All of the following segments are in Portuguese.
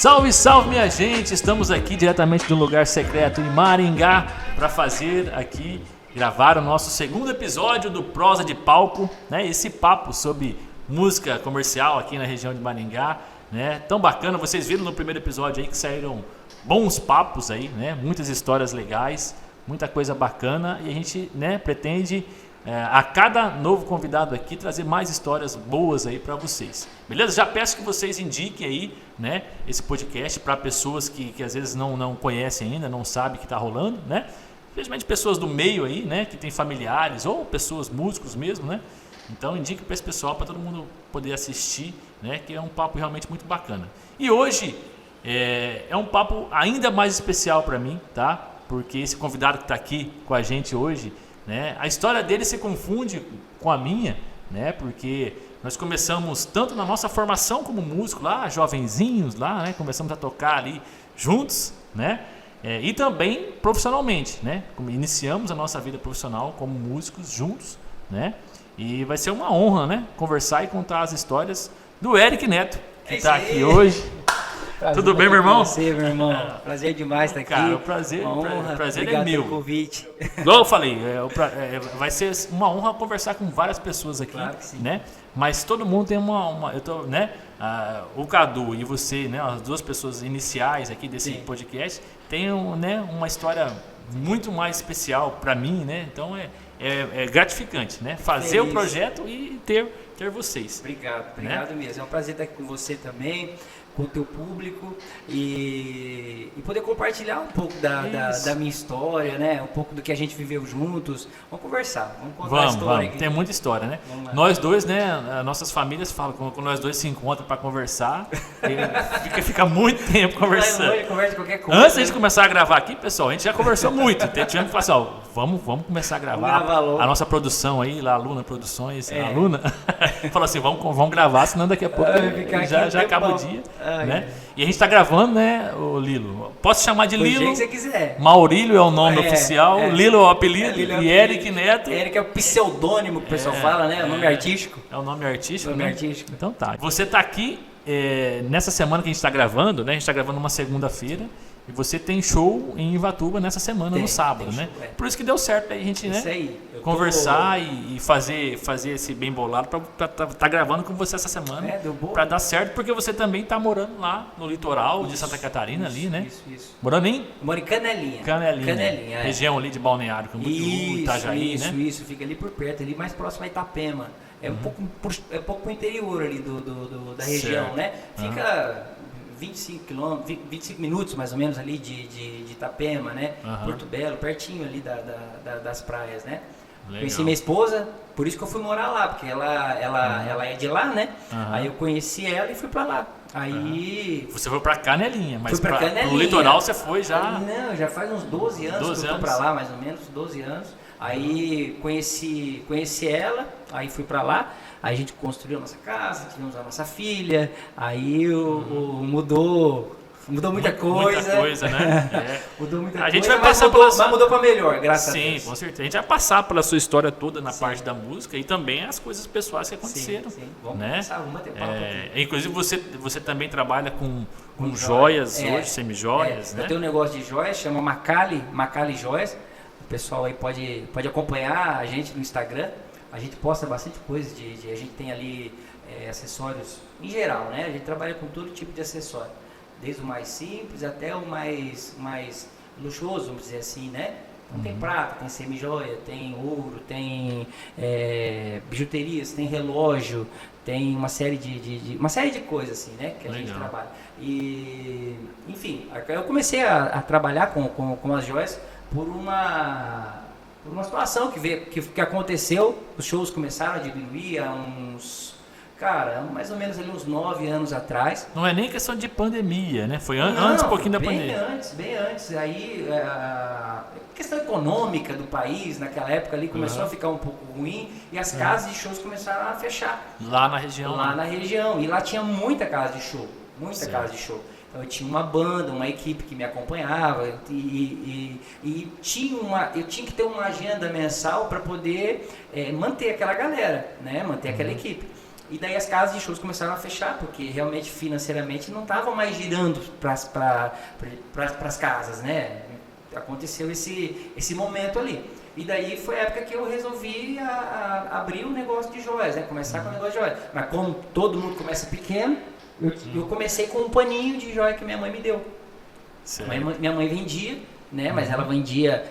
Salve, salve, minha gente! Estamos aqui diretamente de um lugar secreto em Maringá para gravar o nosso segundo episódio do Prosa de Palco, né? Esse papo sobre música comercial aqui na região de Maringá, né? Tão bacana, vocês viram no primeiro episódio aí que saíram bons papos aí, né? Muitas histórias legais, muita coisa bacana e a gente, né, pretende a cada novo convidado aqui trazer mais histórias boas aí para vocês. Beleza? Já peço que vocês indiquem aí, né, esse podcast para pessoas que às vezes não conhecem ainda, não sabem que está rolando, né? Especialmente pessoas do meio aí, né, que tem familiares ou pessoas músicos mesmo, né? Então indique para esse pessoal para todo mundo poder assistir, né, que é um papo realmente muito bacana. E hoje é um papo ainda mais especial para mim, tá? Porque esse convidado que está aqui com a gente hoje, né, a história dele se confunde com a minha, né, porque nós começamos tanto na nossa formação como músico lá, jovenzinhos lá, né, começamos a tocar ali juntos, né, e também profissionalmente, né, iniciamos a nossa vida profissional como músicos juntos, né, e vai ser uma honra, né, conversar e contar as histórias do Eric Neto, que está aqui hoje. Prazer. Tudo bem, meu irmão? Prazer, meu irmão. Prazer demais estar aqui. Cara, o prazer é meu. Pelo convite. Igual eu falei, vai ser uma honra conversar com várias pessoas aqui, claro que sim, né? Mas todo mundo tem né? O Cadu e você, né? As duas pessoas iniciais aqui desse podcast, tem né, uma história muito mais especial para mim, né? Então é gratificante, né? Fazer o projeto e ter vocês. Obrigado né? mesmo. É um prazer estar aqui com você também, com o teu público e poder compartilhar um pouco da minha história, né? Um pouco do que a gente viveu juntos. Vamos conversar, vamos contar a história. Tem muita história, né? Nós dois, né? Nossas famílias falam, quando nós dois se encontram para conversar, fica muito tempo conversando. Conversa qualquer coisa. Antes de a gente começar a gravar aqui, pessoal, a gente já conversou muito. Tivemos que falar assim, ó, vamos começar a gravar. A nossa produção aí, lá, a Luna Produções, a Luna, falou assim, vamos gravar, senão daqui a pouco já acaba o dia. Né? E a gente está gravando, né, o Lilo? Posso chamar de Lilo? Que você quiser. Maurílio é o nome oficial, Lilo é o apelido e Eric Neto. Eric é o pseudônimo que o pessoal fala, né? É o nome artístico. É o nome artístico. Artístico. Então tá. Você está aqui nessa semana que a gente está gravando, né? A gente está gravando uma segunda-feira. E você tem show em Ivatuba nessa semana, no sábado, né? Show, Por isso que deu certo aí a gente, conversar e fazer esse bem bolado para tá gravando com você essa semana. Para dar certo, porque você também tá morando lá no litoral de Santa Catarina, ali, né? Isso. Morando em? Moro em Canelinha. Canelinha. Região ali de Balneário Camboriú, Itajaí, né? Isso. Fica ali por perto, ali mais próximo a Itapema. É um pouco pro interior ali da região, né? Fica 25 minutos mais ou menos ali de Itapema, né? Porto Belo, pertinho ali das praias, né? Legal. Conheci minha esposa, por isso que eu fui morar lá, porque ela é de lá, né? Aí eu conheci ela e fui pra lá. Aí... Você foi pra Canelinha, mas no litoral você foi já... Não, já faz uns 12 anos que eu tô pra lá, mais ou menos, 12 anos. Aí conheci ela, aí fui pra lá. Aí a gente construiu a nossa casa, tivemos a nossa filha, aí mudou muita coisa. Muita coisa, né? Mudou muita coisa. A gente vai passar mas mudou para melhor, graças a Deus. Sim, com certeza. A gente vai passar pela sua história toda na parte da música e também as coisas pessoais que aconteceram. Sim. Vamos né? começar, vamos bater papo aqui. Inclusive você também trabalha com joias hoje, semi-joias, né? Eu tenho um negócio de joias, chama Macali Joias. O pessoal aí pode acompanhar a gente no Instagram. A gente posta bastante coisa, a gente tem ali acessórios em geral, né? A gente trabalha com todo tipo de acessório, desde o mais simples até o mais luxuoso, vamos dizer assim, né? Então tem prata, tem semi-joia, tem ouro, tem bijuterias, tem relógio, tem uma série de coisas assim, né? Que a gente trabalha. E, enfim, eu comecei a trabalhar com as joias por uma situação que aconteceu. Os shows começaram a diminuir há mais ou menos ali uns 9 anos atrás. Não é nem questão de pandemia, né? Foi antes um pouquinho da pandemia. Bem antes. Aí a questão econômica do país naquela época ali começou a ficar um pouco ruim e as casas de shows começaram a fechar. Lá na região. E lá tinha muita casa de show. Casa de show. Então, eu tinha uma banda, uma equipe que me acompanhava e eu tinha que ter uma agenda mensal para poder manter aquela galera, né? Manter aquela equipe. E daí as casas de shows começaram a fechar, porque realmente financeiramente não estavam mais girando para as casas, né? Aconteceu esse momento ali. E daí foi a época que eu resolvi abrir um negócio de joias, né? Começar com o negócio de joias. Mas como todo mundo começa pequeno, eu comecei com um paninho de joia que minha mãe me deu. Minha mãe vendia, né? Mas ela vendia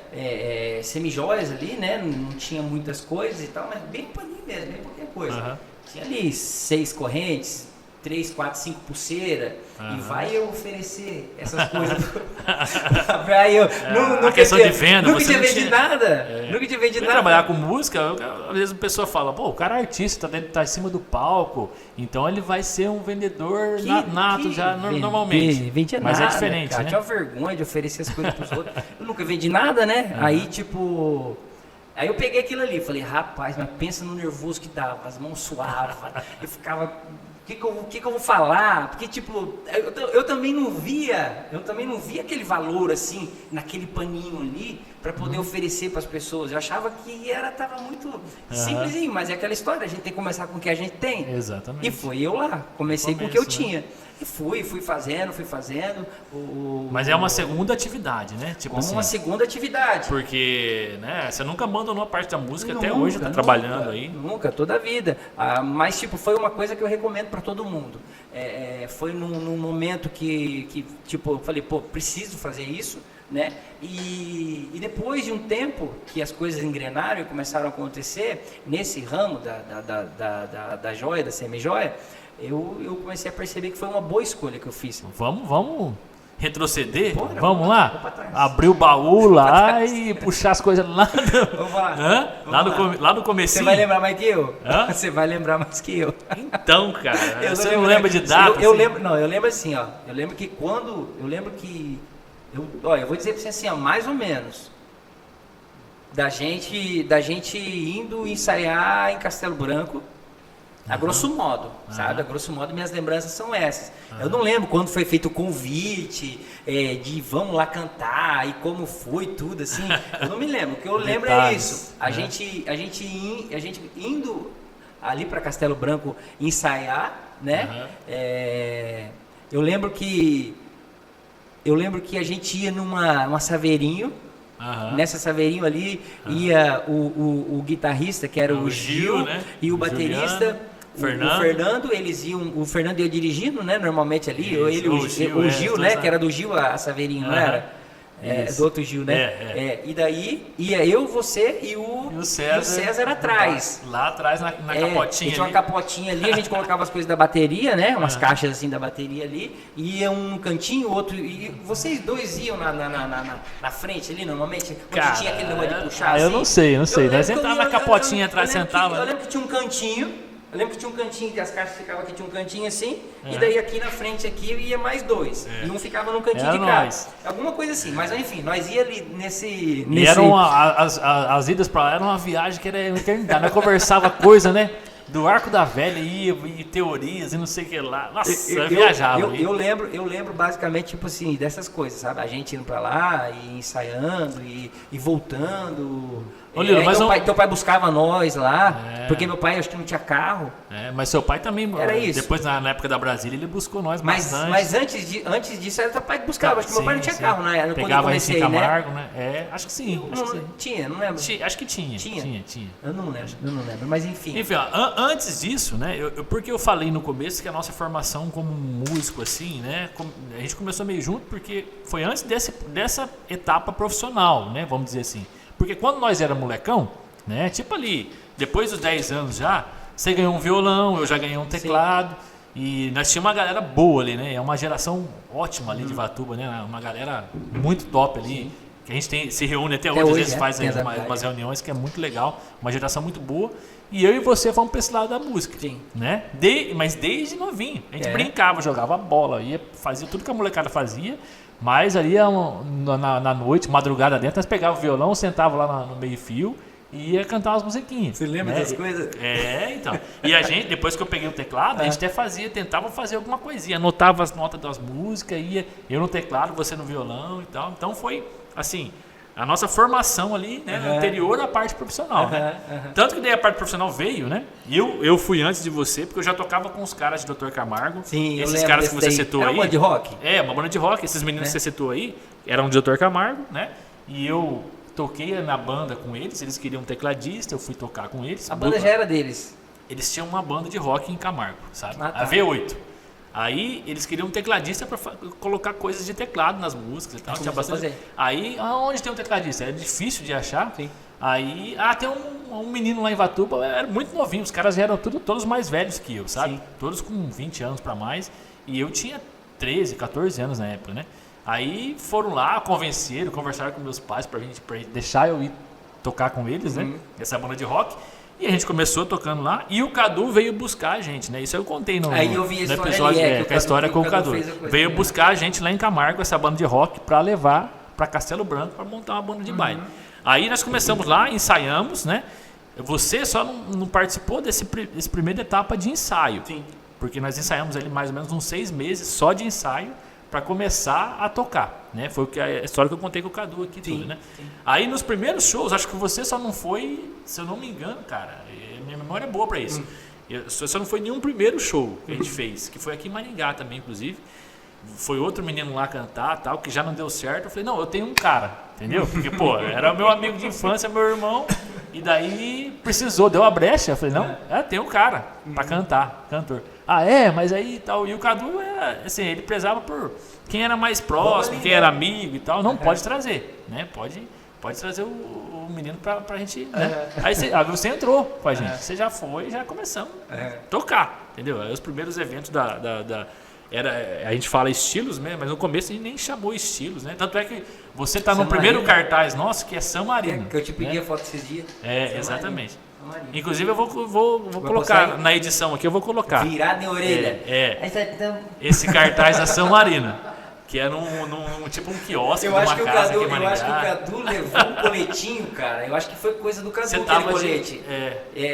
semi-joias ali, né? Não tinha muitas coisas e tal, mas bem paninho mesmo, bem pouquinha coisa. Tinha ali 6 correntes, 3, 4, 5 pulseiras, e vai eu oferecer essas coisas pra eu. A questão de venda, nunca você tinha vendido nada. Nunca tinha vendido nada. Trabalhar com música, às vezes a pessoa fala, pô, o cara é artista, tá em cima do palco, então ele vai ser um vendedor nato já normalmente. Vendia mas nada, é diferente, cara, né? tinha vergonha de oferecer as coisas pros outros. Eu nunca vendi nada, né? Aí, tipo... Aí eu peguei aquilo ali, falei, rapaz, mas pensa no nervoso que dava, as mãos suavam, eu ficava, o que eu vou falar? Porque, tipo, eu também não via aquele valor, assim, naquele paninho ali, para poder oferecer para as pessoas. Eu achava que tava muito simplesinho, mas é aquela história, a gente tem que começar com o que a gente tem. Exatamente. E foi eu lá, comecei com o que eu tinha. E fui fazendo. Mas é uma segunda atividade, né? Tipo como assim, uma segunda atividade. Porque, né, você nunca abandonou a parte da música, até Nunca, hoje tá trabalhando aí. Nunca, toda a vida. Mas, tipo, foi uma coisa que eu recomendo para todo mundo. Foi num momento que, tipo, eu falei, pô, preciso fazer isso, né? E depois de um tempo que as coisas engrenaram e começaram a acontecer, nesse ramo da joia, da semi-joia, eu comecei a perceber que foi uma boa escolha que eu fiz. Vamos retroceder? Bora, vamos lá? Abrir o baú lá e puxar as coisas lá. Vamos lá. Lá no comecinho. Você vai lembrar mais que eu? Hã? Você vai lembrar mais que eu. Então, cara, você não lembro, lembra de data? Eu assim? lembro, não, eu lembro assim, ó. Eu lembro que eu vou dizer pra você assim, ó, mais ou menos. Da gente indo ensaiar em Castelo Branco. A grosso modo, sabe? A grosso modo, minhas lembranças são essas. Eu não lembro quando foi feito o convite, de vamos lá cantar e como foi tudo, assim. Eu não me lembro. O que eu lembro é isso. A gente indo ali para Castelo Branco ensaiar, né? Eu lembro que a gente ia numa Saveirinho. Nessa Saveirinho ali ia o guitarrista, que era o Gil, né? E o baterista, o Fernando, eles iam, o Fernando ia dirigindo, né? Normalmente ali, o Gil, né? Que era do Gil, a Saveirinho, não era? Do outro Gil, né? E daí ia eu, você e o César atrás. Lá atrás na capotinha. Tinha uma capotinha ali, a gente colocava as coisas da bateria, né? Umas caixas assim da bateria ali. Ia um cantinho, outro. E vocês dois iam na frente ali, normalmente? Quando tinha aquele negócio de puxar assim. Eu não sei. Nós entrava na capotinha atrás, sentava. Eu lembro que tinha um cantinho. Que as caixas ficavam aqui, tinha um cantinho assim, e daí aqui na frente aqui ia mais dois. E um ficava no cantinho de cá. Alguma coisa assim, mas enfim, nós ia ali nesse... E eram as idas pra lá, era uma viagem que era eternidade. Nós conversava coisa, né? Do Arco da Velha e teorias e não sei o que lá. Nossa, eu viajava. Eu lembro basicamente, tipo assim, dessas coisas, sabe? A gente indo pra lá e ensaiando e voltando. Ô, Lilo, mas teu pai buscava nós lá, porque meu pai acho que não tinha carro. Mas seu pai também, era isso. Depois na época da Brasília, ele buscou nós bastante. Mas antes disso era teu pai que buscava, acho que meu pai não tinha carro, né? Pegava quando eu comecei, em Camargo, né? Acho que sim. Tinha, não lembro. Acho que tinha. Eu não lembro, mas enfim. Enfim, ó, antes disso, né, porque eu falei no começo que a nossa formação como músico, assim, né, a gente começou meio junto porque foi antes dessa etapa profissional, né, vamos dizer assim. Porque quando nós era molecão, né, tipo ali, depois dos 10 anos já, você ganhou um violão, eu já ganhei um teclado, e nós tínhamos uma galera boa ali, né, é uma geração ótima ali de Ivatuba, né, uma galera muito top ali, que a gente se reúne até hoje, às vezes faz umas reuniões que é muito legal, uma geração muito boa, e eu e você fomos para esse lado da música, né, mas desde novinho, a gente brincava, jogava bola, fazia tudo que a molecada fazia. Mas ali na noite, madrugada dentro, nós pegávamos o violão, sentava lá no meio-fio e ia cantar umas musiquinhas. Você lembra das coisas? Então. E a gente, depois que eu peguei o teclado, a gente até tentava fazer alguma coisinha, anotava as notas das músicas, ia eu no teclado, você no violão e tal. Então foi, assim, a nossa formação ali, né, anterior à parte profissional, né? Tanto que daí a parte profissional veio, né? E eu fui antes de você, porque eu já tocava com os caras de Dr. Camargo. Sim, esses caras que você citou aí. Era uma banda de rock? É, uma banda de rock. Esses meninos que você citou aí eram de Dr. Camargo, né? E eu toquei na banda com eles queriam um tecladista, eu fui tocar com eles. A banda já era deles? Eles tinham uma banda de rock em Camargo, sabe? Ah, tá. A V8. Aí eles queriam um tecladista para colocar coisas de teclado nas músicas e tal. Tinha bastante... Aí, onde tem um tecladista? Era difícil de achar. Sim. Aí, tem um menino lá em Ivatuba, era muito novinho, os caras já eram todos mais velhos que eu, sabe? Sim. Todos com 20 anos para mais. E eu tinha 13, 14 anos na época, né? Aí foram lá, conversaram com meus pais pra deixar eu ir tocar com eles, né? Essa banda de rock. E a gente começou tocando lá e o Cadu veio buscar a gente, né? Isso eu contei no episódio, a história com o Cadu. Veio buscar a gente lá em Camargo, essa banda de rock, para levar para Castelo Branco para montar uma banda de baile. Aí nós começamos lá, ensaiamos, né? Você só não participou dessa primeira etapa de ensaio. Sim. Porque nós ensaiamos ali mais ou menos uns 6 meses só de ensaio para começar a tocar, né? Foi a história que eu contei com o Cadu aqui, tudo, né? Sim. Aí nos primeiros shows, acho que você só não foi, se eu não me engano, cara, minha memória é boa para isso. Só não foi nenhum primeiro show que a gente fez, que foi aqui em Maringá também, inclusive. Foi outro menino lá cantar, tal, que já não deu certo. Eu falei, não, eu tenho um cara, entendeu? Porque, pô, era meu amigo de infância, meu irmão, e daí deu uma brecha. Eu falei, não, tem um cara para cantar, cantor. Mas aí tal. E o Cadu, assim, ele prezava por quem era mais próximo, quem era amigo e tal. Não pode trazer, né? Pode trazer o menino pra gente, né? Aí você entrou com a gente, você já foi, já começamos a tocar, entendeu? Aí os primeiros eventos a gente fala estilos mesmo, mas no começo a gente nem chamou estilos, né? Tanto é que você tá no primeiro cartaz nosso, que é San Marino. Que eu te pedi a foto esses dias. Exatamente. Inclusive eu vou colocar na edição aqui, eu vou colocar. Virado em orelha. Esse cartaz da San Marino, que é tipo um quiosque de uma casa aqui em Maringá. Eu acho que o Cadu levou um coletinho, cara. Eu acho que foi coisa do Cadu aquele colete.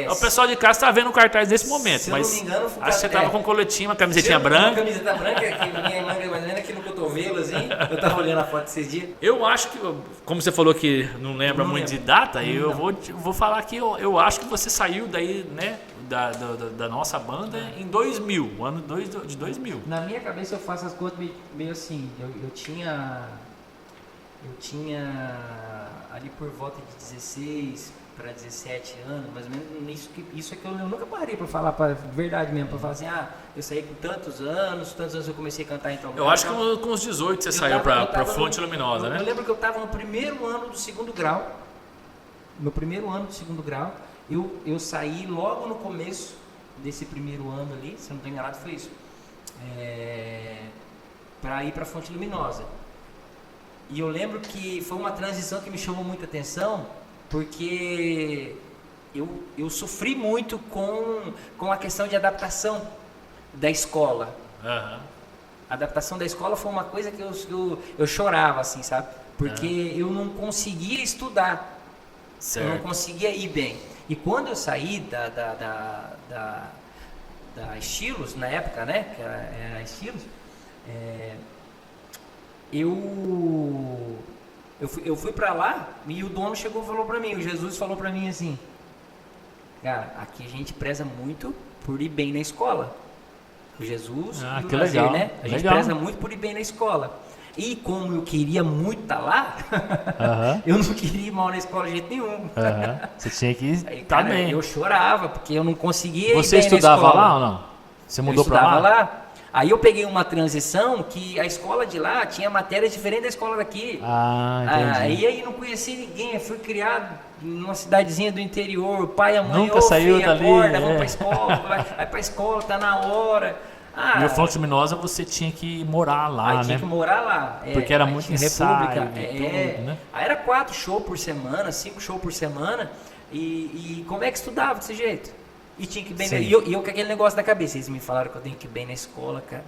O pessoal de casa tá vendo o cartaz nesse momento, se mas eu não me engano, acho que você tava com um coletinho, uma camisetinha branca. Uma camiseta branca, que minha manga mais ou menos aqui no cotovelo, assim. Eu tava olhando a foto esses dias. Eu acho que, como você falou que não lembra muito de data, eu vou falar que eu acho que você saiu daí, né? Da nossa banda em 2000, ano de 2000. Na minha cabeça eu faço as contas meio assim, eu tinha ali por volta de 16 para 17 anos, mais ou menos, isso é que eu nunca parei para falar, para verdade mesmo, para falar assim, eu saí com tantos anos eu comecei a cantar então. Eu acho que com os 18 você saiu para Fonte Luminosa, né? Eu lembro que eu estava no primeiro ano do segundo grau, eu saí logo no começo desse primeiro ano ali, se eu não estou enganado, foi isso, para ir para Fonte Luminosa. E eu lembro que foi uma transição que me chamou muita atenção, porque eu sofri muito com a questão de adaptação da escola. A adaptação da escola foi uma coisa que eu chorava, assim, sabe? Porque eu não conseguia estudar, eu não conseguia ir bem. E quando eu saí da Estilos, na época, né, que era Estilos, eu fui pra lá e o dono chegou e falou pra mim, o Jesus falou pra mim assim, cara, aqui a gente preza muito por ir bem na escola. O Jesus e o Lazer, legal, né? A gente preza muito por ir bem na escola. E como eu queria muito estar lá, eu não queria ir mal na escola de jeito nenhum. Você tinha que estar bem. Eu chorava, porque eu não conseguia ir bem na escola. Você estudava lá ou não? Você mudou para lá? Eu estudava lá. Aí eu peguei uma transição que a escola de lá tinha matérias diferentes da escola daqui. Entendi. Aí não conheci ninguém, eu fui criado numa cidadezinha do interior, o pai e a mãe, nunca saiu dali, vamos pra escola, vai pra escola, tá na hora. E o Fonte Luminosa você tinha que morar lá, né? Tinha que morar lá. Porque era muito ensaio, tudo, né? Aí era 4 shows por semana, 5 shows por semana. E como é que estudava desse jeito? E tinha que ir bem. E eu com aquele negócio da cabeça. Eles me falaram que eu tenho que ir bem na escola, cara.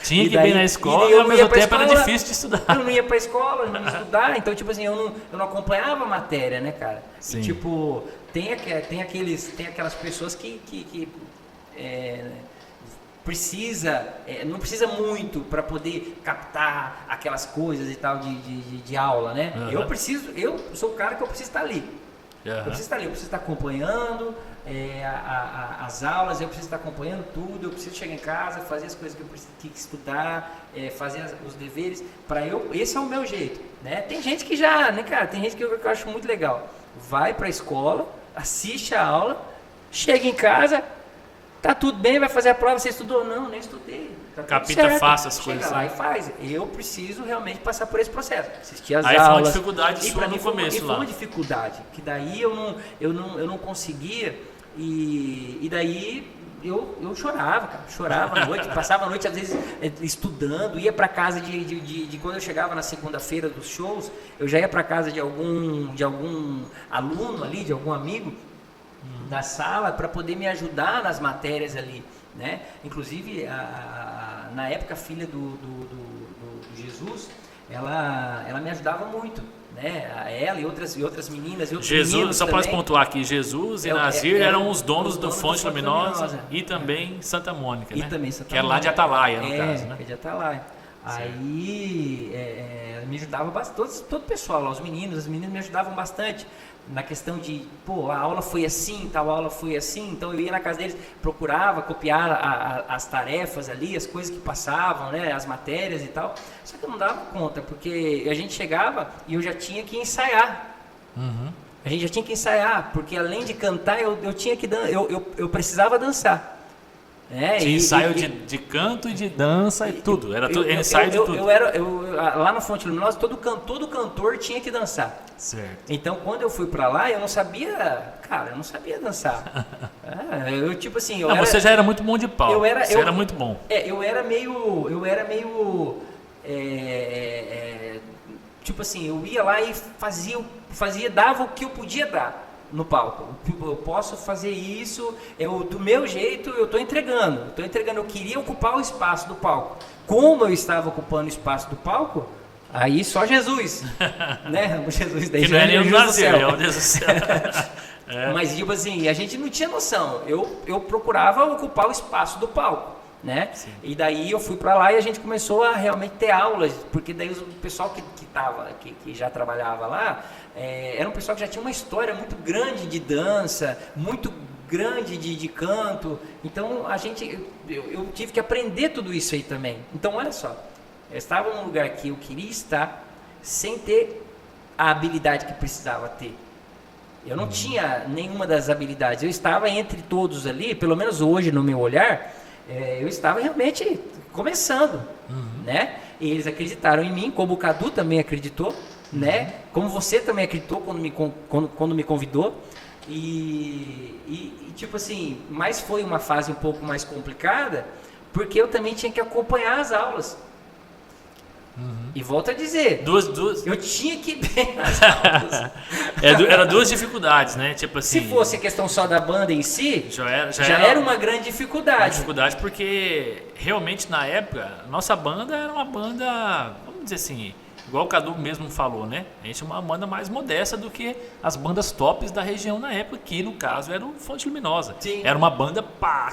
Tinha que ir bem na escola e ao mesmo tempo era difícil de estudar. Eu não ia pra escola, não ia estudar. Então, tipo assim, eu não acompanhava a matéria, né, cara? Sim. E, tipo, tem aquelas pessoas que não precisa muito para poder captar aquelas coisas e tal de aula, né? Eu sou o cara que eu preciso estar ali. Eu preciso estar acompanhando as aulas, eu preciso estar acompanhando tudo, eu preciso chegar em casa, fazer as coisas que eu preciso estudar, fazer os deveres, esse é o meu jeito, né? Tem gente que já, né, cara, tem gente que eu acho muito legal, vai para a escola, assiste a aula, chega em casa, tá tudo bem, vai fazer a prova, você estudou? Não, nem estudei. Tá capita fácil as coisas. Chega lá e faz. Eu preciso realmente passar por esse processo. Assistir as aulas. Aí foi uma dificuldade sua no começo lá. Foi uma dificuldade, que daí eu não conseguia, e daí eu chorava, cara. Chorava à noite, passava a noite às vezes estudando, ia para casa de quando eu chegava na segunda-feira dos shows, eu já ia para casa de algum aluno ali, de algum amigo da sala, para poder me ajudar nas matérias ali, né? Inclusive na época a filha do Jesus, ela me ajudava muito, né? Ela e outras meninas e outros Jesus, meninos só também. posso pontuar aqui, Jesus e Nazir eram os donos do Fonte Luminosa e também Santa Mônica, né? E também Santa que é lá de Atalaia, no caso, né? É de Atalaia. Aí me ajudava bastante, todo o pessoal lá, os meninos, as meninas me ajudavam bastante na questão de, a aula foi assim, tal aula foi assim, então eu ia na casa deles, procurava copiar as tarefas ali, as coisas que passavam, né, as matérias e tal, só que eu não dava conta, porque a gente chegava e eu já tinha que ensaiar. A gente já tinha que ensaiar, porque além de cantar, eu tinha que eu precisava dançar. Tinha ensaio de canto e de dança e tudo. Era ensaio de tudo. Lá na Fonte Luminosa, todo cantor tinha que dançar. Certo. Então, quando eu fui pra lá, eu não sabia dançar. Tipo assim... você já era muito bom de palco. Você era muito bom. Eu era meio... tipo assim, eu ia lá e dava o que eu podia dar no palco. Eu posso fazer isso, do meu jeito eu estou entregando. Eu queria ocupar o espaço do palco. Como eu estava ocupando o espaço do palco, aí só Jesus, né? Jesus daí que não é nem o Nazir, é o Deus do céu. Mas tipo assim, a gente não tinha noção. Eu procurava ocupar o espaço do palco, né? Sim. E daí eu fui para lá e a gente começou a realmente ter aulas, porque daí o pessoal que já trabalhava lá, era um pessoal que já tinha uma história muito grande de dança, muito grande de canto. Então eu tive que aprender tudo isso aí também. Então olha só, eu estava num lugar que eu queria estar sem ter a habilidade que precisava ter. Eu não tinha nenhuma das habilidades. Eu estava entre todos ali, pelo menos hoje no meu olhar, eu estava realmente começando, né? E eles acreditaram em mim, como o Cadu também acreditou, né? Como você também acreditou quando me convidou. E tipo assim, mas foi uma fase um pouco mais complicada, porque eu também tinha que acompanhar as aulas. E volto a dizer, eu tinha que ir bem nas aulas. Era duas dificuldades, né? Tipo assim, se fosse a questão só da banda em si, já era uma grande dificuldade. Uma dificuldade porque realmente na época, nossa banda era uma banda, vamos dizer assim, igual o Cadu mesmo falou, né? A gente é uma banda mais modesta do que as bandas tops da região na época, que no caso era o Fonte Luminosa. Sim. Era uma banda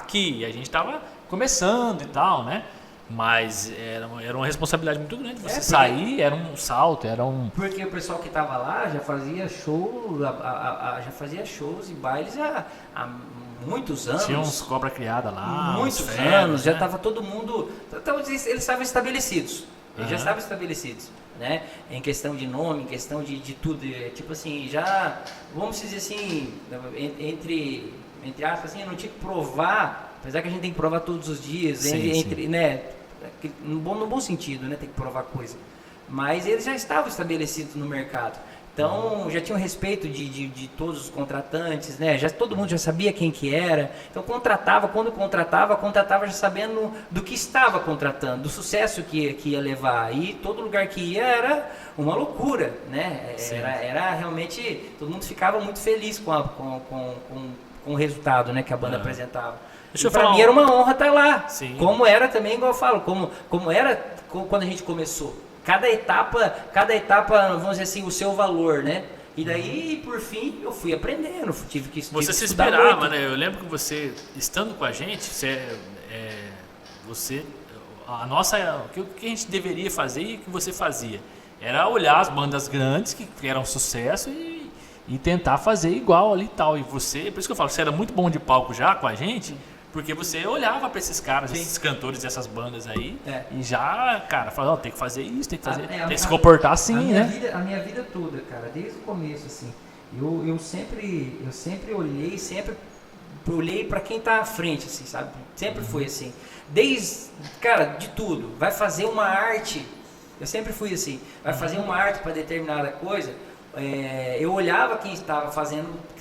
que a gente estava começando e tal, né? Mas era uma responsabilidade muito grande. Você sair, era um salto, era um... Porque o pessoal que estava lá já fazia shows e bailes há muitos anos. Tinha uns cobra criada lá. Muitos anos, já estava todo mundo... Então, eles estavam estabelecidos. Eles já estavam estabelecidos, né? Em questão de nome, em questão de tudo. Tipo assim, já... Vamos dizer assim, entre aspas, assim, eu não tinha que provar... Apesar que a gente tem que provar todos os dias, sim. Né? No bom sentido, né? Tem que provar coisa. Mas eles já estavam estabelecidos no mercado. Então, já tinham respeito de todos os contratantes, né? Todo mundo já sabia quem que era. Então, quando contratava já sabendo do que estava contratando, do sucesso que ia levar. E todo lugar que ia era uma loucura, né? Era realmente... Todo mundo ficava muito feliz com o resultado, né, que a banda apresentava. Para mim era uma honra estar lá. Sim. Como era também, igual eu falo, como era quando a gente começou. Cada etapa, vamos dizer assim, o seu valor, né? E daí, por fim, eu fui aprendendo, tive que Você se esperava, né? Eu lembro que você, estando com a gente, o que a gente deveria fazer e o que você fazia era olhar as bandas grandes que eram sucesso e tentar fazer igual ali e tal. E você, por isso que eu falo, você era muito bom de palco já com a gente, porque você olhava para esses caras, esses cantores dessas bandas aí, e já, cara, falava, tem que fazer isso, tem que fazer, tem que se comportar assim, a minha vida toda, cara, desde o começo, assim, eu sempre olhei para quem tá à frente, assim, sabe? Sempre foi assim. Cara, de tudo. Vai fazer uma arte, eu sempre fui assim, vai fazer uma arte para determinada coisa, eu olhava quem estava fazendo, que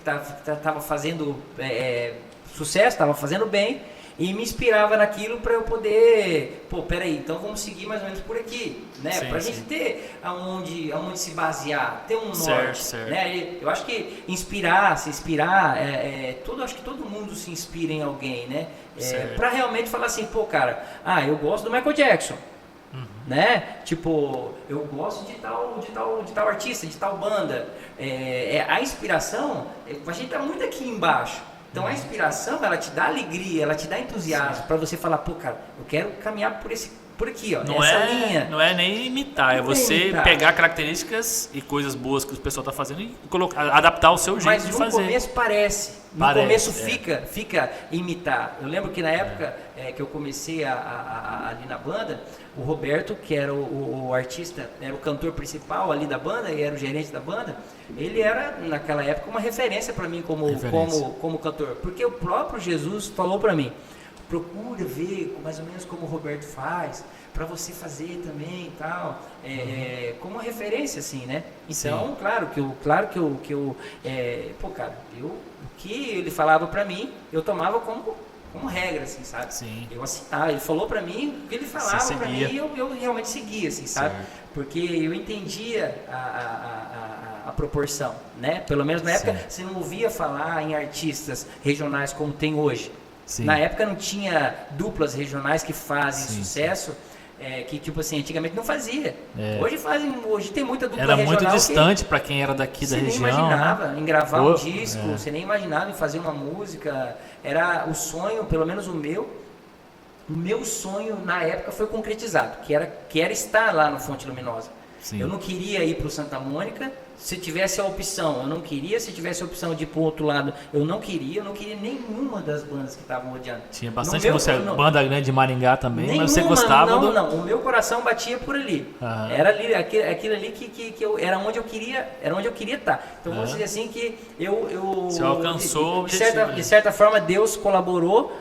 estava fazendo sucesso, estava fazendo bem, e me inspirava naquilo para eu poder, peraí, então vamos seguir mais ou menos por aqui, né? Para a gente ter aonde se basear, ter um norte, né? Eu acho que se inspirar, acho que todo mundo se inspira em alguém, né? Para realmente falar assim, cara, eu gosto do Michael Jackson, né? Tipo, eu gosto de tal artista, de tal banda. A inspiração, a gente tá muito aqui embaixo. Então a inspiração, ela te dá alegria, ela te dá entusiasmo para você falar, cara, eu quero caminhar por aqui, ó, essa linha. Não é nem imitar, é você pegar características e coisas boas que o pessoal tá fazendo e adaptar ao seu jeito de fazer. Mas no começo parece. No começo fica imitar. Eu lembro que na época que eu comecei ali na banda, o Roberto, que era o artista, era o cantor principal ali da banda e era o gerente da banda, ele era naquela época uma referência para mim como cantor, porque o próprio Jesus falou para mim, procura ver mais ou menos como o Roberto faz, para você fazer também e tal, como referência assim, né? Então, o que ele falava para mim, eu tomava como regra, assim, sabe? Sim. Eu assinava, ele falou pra mim, o que ele falava pra mim, eu realmente seguia, assim, sabe? Porque eu entendia a proporção, né? Pelo menos na época, você não ouvia falar em artistas regionais como tem hoje. Sim. Na época não tinha duplas regionais que fazem sucesso, que tipo assim, antigamente não fazia. Hoje tem muita dupla regional. Era muito distante para quem era daqui da região. Você nem imaginava em gravar um disco, você nem imaginava em fazer uma música. Era o sonho, pelo menos o meu sonho na época foi concretizado, que era estar lá no Fonte Luminosa. Sim. Eu não queria ir para o Santa Mônica, se tivesse a opção, eu não queria, se tivesse a opção de ir para o outro lado, eu não queria nenhuma das bandas que estavam rodeando. Tinha bastante banda grande de Maringá também, mas você gostava Não, o meu coração batia por ali. Era ali, aquilo ali que era onde eu queria estar. Então vamos dizer assim que você alcançou de certa forma Deus colaborou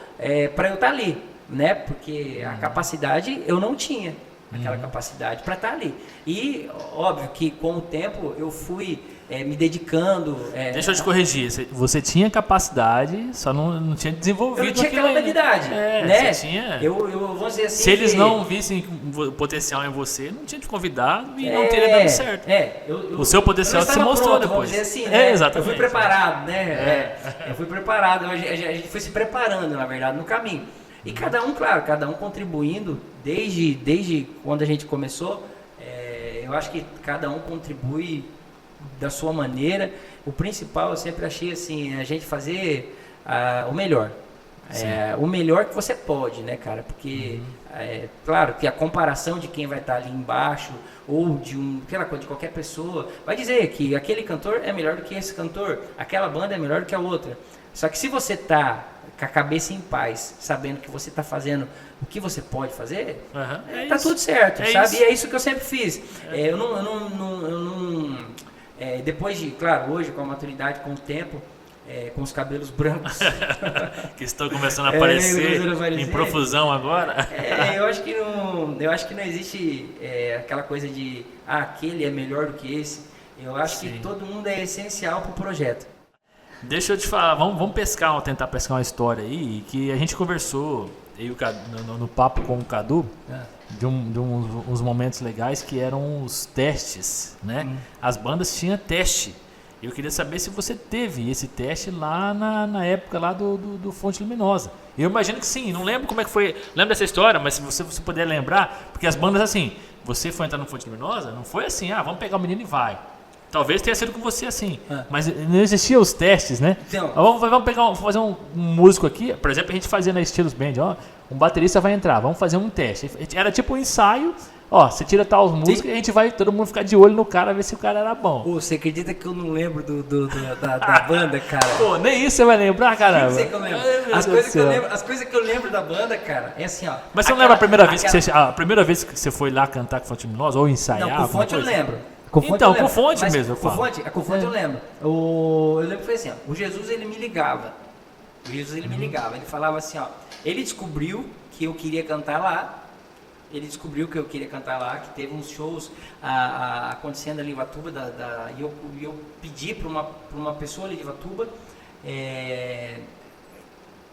para eu estar ali, né? Porque a capacidade eu não tinha. Aquela capacidade para estar ali. E óbvio que com o tempo eu fui me dedicando. Deixa eu te corrigir, você tinha capacidade, só não tinha desenvolvido. Eu não tinha aquela habilidade, né? Você tinha. Eu vou dizer assim. Se eles não vissem o potencial em você, não tinha te convidado e não teria dado certo. O seu potencial se mostrou depois. Vamos dizer assim, né? Exatamente. Eu fui preparado, né? Eu fui preparado. A gente foi se preparando, na verdade, no caminho. E cada um contribuindo, desde quando a gente começou, eu acho que cada um contribui da sua maneira. O principal, eu sempre achei assim, a gente fazer o melhor. O melhor que você pode, né, cara? Porque, claro, que a comparação de quem vai estar ali embaixo, ou de qualquer pessoa, vai dizer que aquele cantor é melhor do que esse cantor, aquela banda é melhor do que a outra. Só que se você tá com a cabeça em paz, sabendo que você está fazendo o que você pode fazer, tá tudo certo, sabe? Isso. E é isso que eu sempre fiz. Eu não depois de, claro, hoje com a maturidade, com o tempo, com os cabelos brancos que estão começando a aparecer em profusão agora. Eu acho que não existe aquela coisa de aquele é melhor do que esse. Eu acho que todo mundo é essencial para o projeto. Deixa eu te falar, vamos tentar pescar uma história aí, que a gente conversou eu, no papo com o Cadu, de uns momentos legais que eram os testes, né? As bandas tinham teste. Eu queria saber se você teve esse teste lá na época lá do Fonte Luminosa. Eu imagino que sim, não lembro como é que foi, lembro dessa história, mas se você puder lembrar, porque as bandas assim, você foi entrar no Fonte Luminosa, não foi assim, vamos pegar o menino e vai. Talvez tenha sido com você assim, mas não existiam os testes, né? Então. Vamos fazer um músico aqui, por exemplo, a gente fazia na Estilos Band, ó, um baterista vai entrar, vamos fazer um teste. Era tipo um ensaio, ó, você tira tal músicas e a gente vai, todo mundo ficar de olho no cara, ver se o cara era bom. Pô, você acredita que eu não lembro da banda, cara? Pô, nem isso você vai lembrar, caramba. Não sei que eu lembro. As coisas que eu lembro da banda, cara, é assim, ó. Mas você não lembra a primeira vez que você foi lá cantar com Fonte Luminosa ou ensaiar? Não, com Fonte eu lembro. Com fonte mesmo. Com fonte eu lembro. Eu lembro que foi assim, ó, o Jesus ele me ligava. Ele falava assim, ó, ele descobriu que eu queria cantar lá. Que teve uns shows acontecendo ali em Ivatuba, e eu pedi para uma pessoa ali de Ivatuba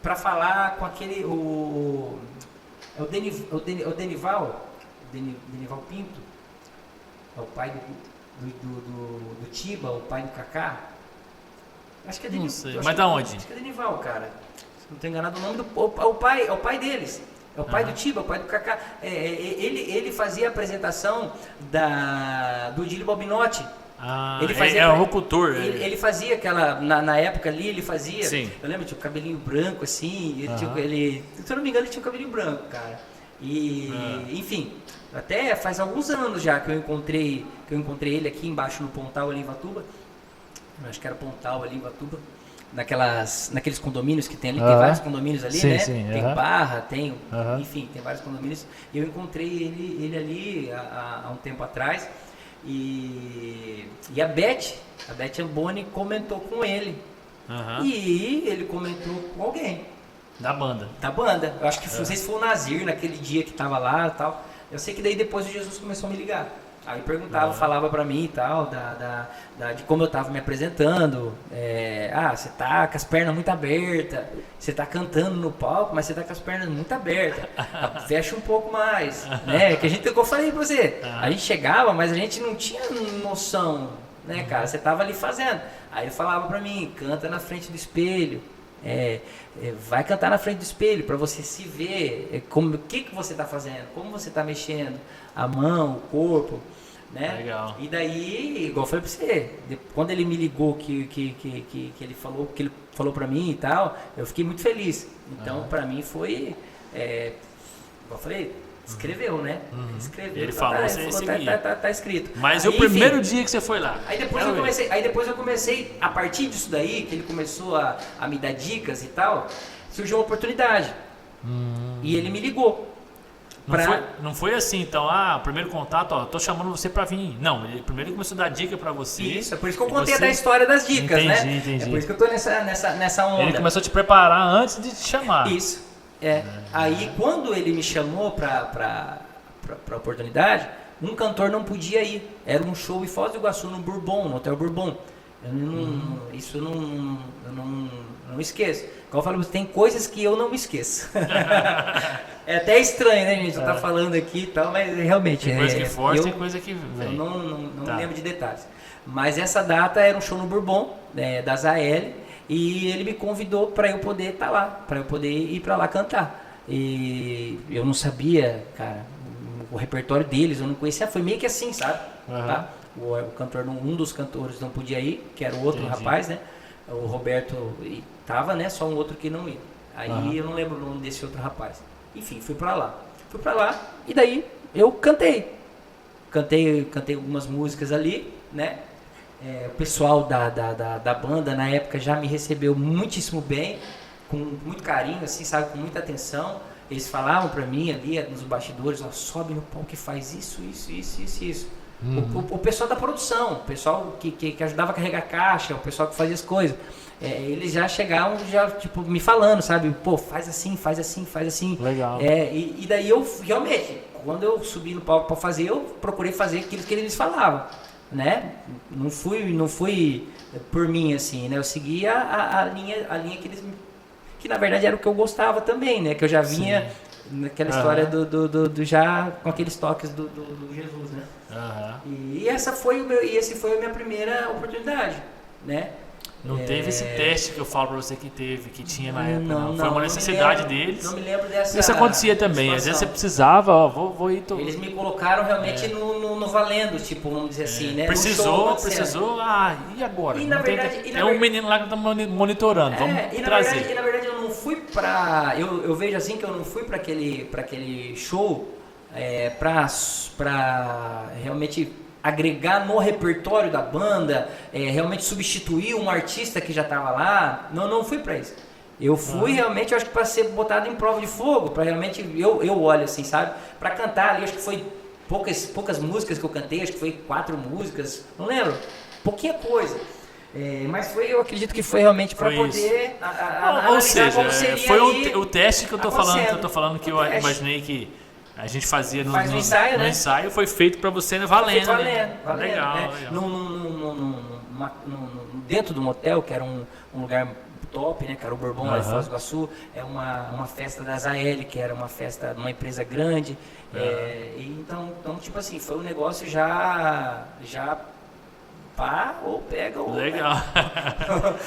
para falar com aquele, o Denival Pinto. É o pai do Tiba, o pai do Kaká. Acho que é Denival. Não sei, mas da onde? Acho que é Denival, cara. Se não estou enganado, o nome é o pai deles. É o pai do Tiba, o pai do Kaká. Ele fazia a apresentação do Dili Bobinotti. Ele fazia, um locutor. Ele fazia aquela, na época ali, ele fazia. Sim. Eu lembro, tinha o cabelinho branco assim. Se eu não me engano, ele tinha o cabelinho branco, cara. Enfim. Até faz alguns anos já que eu encontrei ele aqui embaixo no Pontal ali em Ivatuba. Eu acho que era Pontal ali em Ivatuba. Naqueles condomínios que tem ali, tem vários condomínios ali, sim, né? Sim, tem Barra, enfim, tem vários condomínios. Eu encontrei ele ali há um tempo atrás. E a Beth Amboni comentou com ele. E ele comentou com alguém. Da banda. Eu acho que não sei se foi o Nazir naquele dia que tava lá e tal. Eu sei que daí depois o Jesus começou a me ligar. Aí perguntava, falava pra mim e tal, de como eu tava me apresentando. Você tá com as pernas muito abertas, você tá cantando no palco, mas você tá com as pernas muito abertas. Fecha um pouco mais, né? Que eu falei pra você, a gente chegava, mas a gente não tinha noção, né, cara? Você tava ali fazendo. Aí ele falava pra mim, canta na frente do espelho. Vai cantar na frente do espelho para você se ver, o que você está fazendo, como você está mexendo, a mão, o corpo, né? Legal. E daí, igual eu falei para você, quando ele me ligou que ele falou para mim e tal, eu fiquei muito feliz. Então, para mim foi, igual eu falei, escreveu, né? Escreveu. Ele falou, tá escrito. Mas aí, o primeiro dia que você foi lá? Aí depois eu comecei, a partir disso daí, que ele começou a me dar dicas e tal, surgiu uma oportunidade. E ele me ligou. Não foi assim, então, o primeiro contato, tô chamando você pra vir. Não, ele primeiro começou a dar dica pra você. Isso, é por isso que eu contei da história das dicas, Entendi. É por isso que eu tô nessa onda. Ele começou a te preparar antes de te chamar. Isso. Aí quando ele me chamou pra oportunidade, um cantor não podia ir. Era um show em Foz do Iguaçu, no Bourbon, no Hotel Bourbon. Isso eu não esqueço. Como eu falo, tem coisas que eu não me esqueço. É até estranho, né, gente? Eu tá falando aqui e tal, mas realmente... Tem coisa que força, tem coisa que vem. Eu não lembro de detalhes. Mas essa data era um show no Bourbon, da ZAL, e ele me convidou para eu poder estar lá, para eu poder ir para lá cantar. E eu não sabia, cara, o repertório deles, eu não conhecia, foi meio que assim, sabe? Tá? Um dos cantores não podia ir, que era o outro rapaz, né? O Roberto tava, né? Só um outro que não ia. Aí eu não lembro o nome desse outro rapaz. Enfim, fui pra lá e daí eu cantei algumas músicas ali, né? O pessoal da banda na época já me recebeu muitíssimo bem, com muito carinho, assim, sabe, com muita atenção. Eles falavam pra mim ali nos bastidores, sobe no palco e faz isso. O pessoal da produção, o pessoal que ajudava a carregar caixa, o pessoal que fazia as coisas, eles já chegavam tipo, me falando, sabe? Pô, faz assim. Legal. E daí eu realmente, quando eu subi no palco para fazer, eu procurei fazer aquilo que eles falavam, né? Não fui por mim, assim, né? Eu segui a linha que na verdade era o que eu gostava também, né? Que eu já vinha naquela história do já com aqueles toques do Jesus, né? E esse foi a minha primeira oportunidade, né? Não teve esse teste que eu falo pra você que teve, que tinha na época, Não, Foi uma necessidade deles. Não me lembro dessa. Isso acontecia também. situação. Às vezes você precisava, ó, vou ir... Eles me colocaram realmente no valendo, tipo, vamos dizer assim, né? No show Precisou, e agora? E na Não tem- verdade- e na é um ver- menino lá que tá monitorando, vamos e trazer. na verdade eu não fui pra. Eu vejo assim que eu não fui pra aquele show pra realmente agregar no repertório da banda, realmente substituir um artista que já estava lá. Não fui pra isso. Eu fui realmente, eu acho que para ser botado em prova de fogo, para realmente, eu olho assim, sabe? Para cantar ali, acho que foi poucas músicas que eu cantei, acho que foi 4 músicas, não lembro, pouquinha coisa. Mas eu acredito que foi realmente para poder Ou analisar seja, como seria foi ali o teste que eu tô falando, que eu teste. imaginei que a gente fazia no ensaio, né? ensaio, foi feito para você valendo. Valendo, Legal, né? Dentro do motel, que era um lugar top, né, cara, o Bourbon lá em Foz do Iguaçu, é uma festa da Zael, que era uma festa de uma empresa grande, então, tipo assim, foi um negócio já pá, ou pega ou... Legal.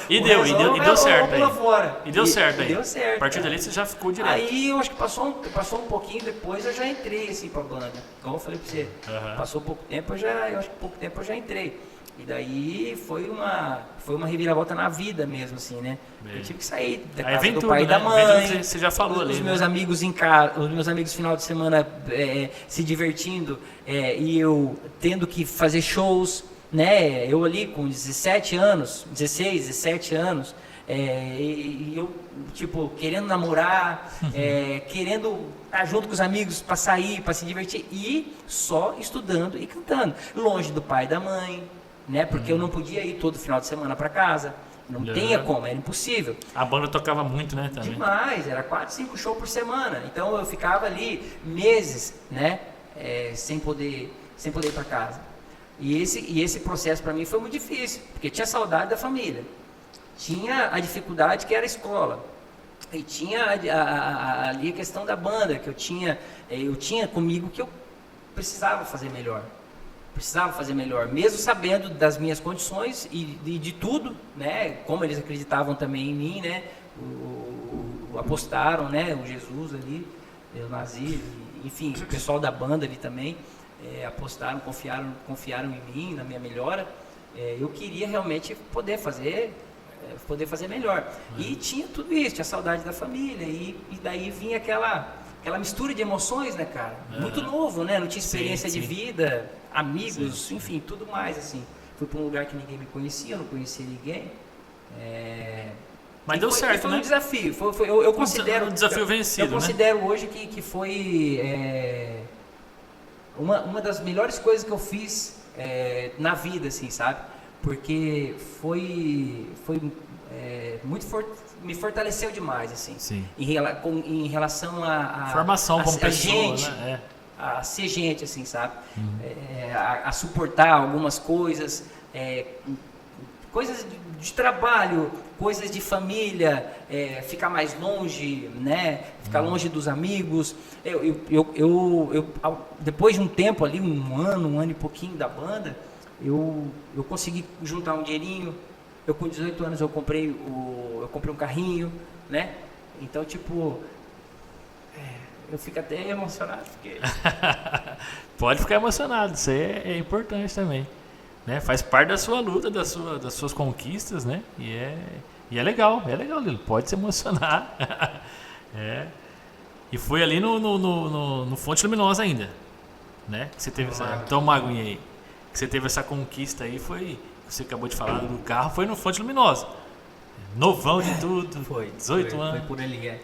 E deu certo aí. Fora. E deu certo aí. Deu certo. A partir dali você já ficou direto. Aí eu acho que passou um pouquinho depois, eu já entrei assim pra banda. Como eu falei pra você, passou pouco tempo, eu acho que pouco tempo eu já entrei. E daí foi uma reviravolta na vida mesmo, assim, né? Eu tive que sair da casa do pai e da mãe. Você já falou ali. Os meus amigos em casa, os meus amigos no final de semana se divertindo, e eu tendo que fazer shows, né? Eu ali com 17 anos, 16, 17 anos, e eu, tipo, querendo namorar, querendo estar junto com os amigos para sair, para se divertir, e só estudando e cantando, longe do pai e da mãe, né? Porque eu não podia ir todo final de semana para casa, não tinha como, era impossível. A banda tocava muito, né? Também. Demais, era 4, 5 shows por semana, então eu ficava ali meses, né? Sem poder ir para casa. E esse processo para mim foi muito difícil, porque tinha saudade da família, tinha a dificuldade que era a escola, e tinha ali a questão da banda, que eu tinha comigo que eu precisava fazer melhor, mesmo sabendo das minhas condições e de tudo, né? Como eles acreditavam também em mim, né? Apostaram, né? O Jesus ali, o Nazir, enfim, o pessoal da banda ali também. Apostaram, confiaram em mim, na minha melhora. Eu queria realmente poder fazer melhor. E tinha tudo isso, tinha saudade da família, e daí vinha aquela mistura de emoções, né, cara? Muito novo, né? Não tinha experiência de vida, amigos, enfim, tudo mais, assim. Fui para um lugar que ninguém me conhecia, eu não conhecia ninguém. Mas deu certo, foi né? Um desafio. Eu considero um desafio vencido, eu considero hoje que foi uma das melhores coisas que eu fiz na vida, assim, sabe? Porque me fortaleceu demais, assim. Sim. Em relação a formação como pessoa, gente, né? a ser gente, assim, sabe? A suportar algumas coisas, coisas de trabalho, coisas de família, ficar mais longe, né? Ficar longe dos amigos. Depois de um tempo ali, um ano e pouquinho da banda, eu consegui juntar um dinheirinho. Eu com 18 anos eu comprei um carrinho, né? Então, tipo, eu fico até emocionado, porque... Pode ficar emocionado, isso aí é importante também. Né? Faz parte da sua luta, das suas conquistas, né? E é legal, Lilo. Pode se emocionar. E foi ali no Fonte Luminosa ainda, né? Que você teve toma uma aguinha aí. Que você teve essa conquista aí, você acabou de falar do carro, foi no Fonte Luminosa. Novão de tudo, 18 anos. Foi por ali,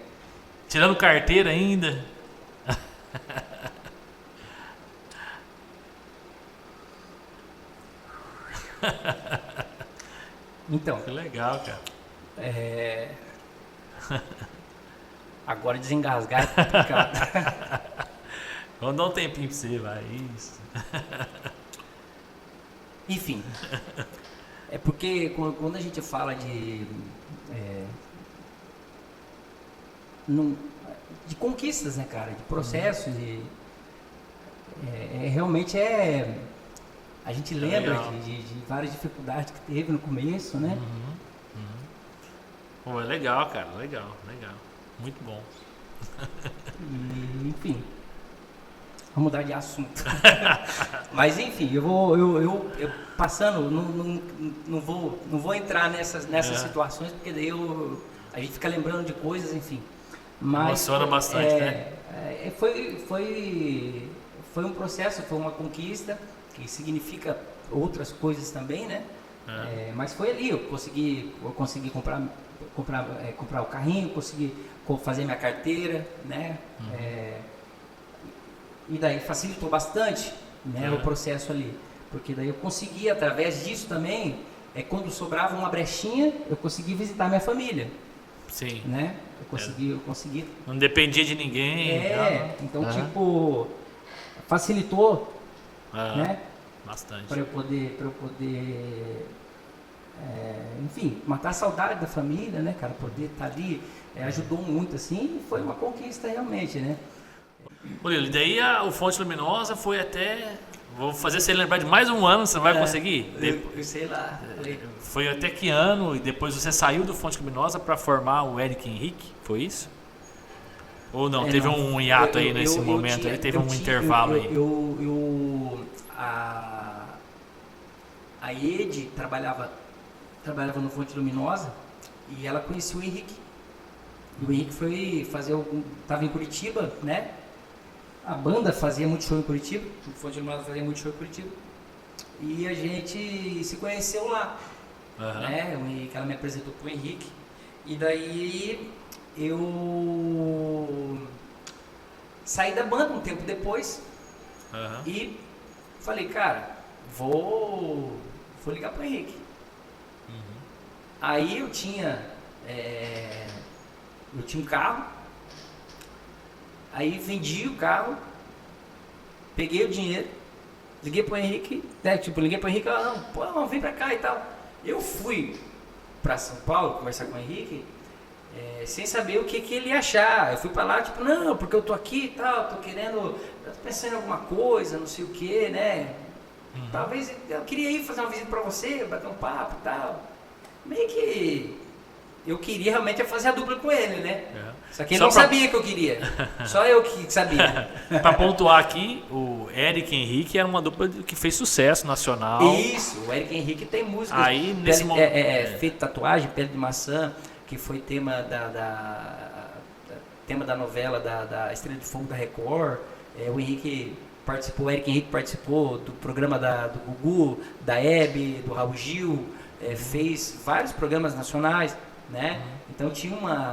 Tirando carteira ainda. Então, que legal, cara. Agora desengasgar é complicado. Vamos dar um tempinho pra você, vai. Isso. Enfim. É porque quando a gente fala de conquistas, né, cara? De processos, realmente a gente lembra de várias dificuldades que teve no começo, né? Pô, é legal, cara, legal. Muito bom. E, enfim, vamos mudar de assunto. Mas enfim, eu passando, não vou entrar nessas situações, porque daí a gente fica lembrando de coisas, enfim. Mas emociona bastante, né? Foi um processo, foi uma conquista que significa outras coisas também, né? Mas foi ali, eu consegui comprar o carrinho, consegui fazer minha carteira, né? E daí facilitou bastante, né, o processo ali, porque daí eu consegui, através disso também, quando sobrava uma brechinha, eu consegui visitar minha família. Sim. Né? Eu consegui. Não dependia de ninguém. Então, tipo, facilitou, né? Bastante. Para eu poder enfim, matar a saudade da família, né, cara? Poder estar ali, ajudou muito, assim, e foi uma conquista realmente, né? Murilo, e daí o Fonte Luminosa foi até... Vou fazer você lembrar de mais um ano, você não vai conseguir? Eu sei lá. Foi até que ano, e depois você saiu do Fonte Luminosa para formar o Eric Henrique, foi isso? Ou não? Teve um hiato aí nesse momento, aí teve um intervalo aí? A Ed trabalhava no Fonte Luminosa e ela conhecia o Henrique. E o Henrique foi fazer estava em Curitiba, né? A banda fazia muito show em Curitiba, o Fonte Luminosa fazia muito show em Curitiba. E a gente se conheceu lá, né? O Henrique, ela me apresentou pro Henrique. E daí eu saí da banda um tempo depois e falei, cara, vou ligar pro Henrique. Aí eu tinha um carro, aí vendi o carro, peguei o dinheiro, liguei pro Henrique, não, vem pra cá e tal. Eu fui pra São Paulo conversar com o Henrique, sem saber o que ele ia achar. Eu fui pra lá, tipo, não, porque eu tô aqui e tal, tô pensando em alguma coisa, não sei o que, né? Talvez eu queria ir fazer uma visita pra você, bater um papo e tal. Meio que eu queria realmente fazer a dupla com ele, né? Só que ele não sabia que eu queria. Só eu que sabia. Pra pontuar aqui, o Eric Henrique era uma dupla que fez sucesso nacional. Isso, o Eric Henrique tem música. Aí, nesse momento. Feito tatuagem, Pele de Maçã, que foi tema tema da novela da Estrela de Fogo da Record. O Eric Henrique participou do programa do Gugu, da Hebe, do Raul Gil. Fez vários programas nacionais, né? Então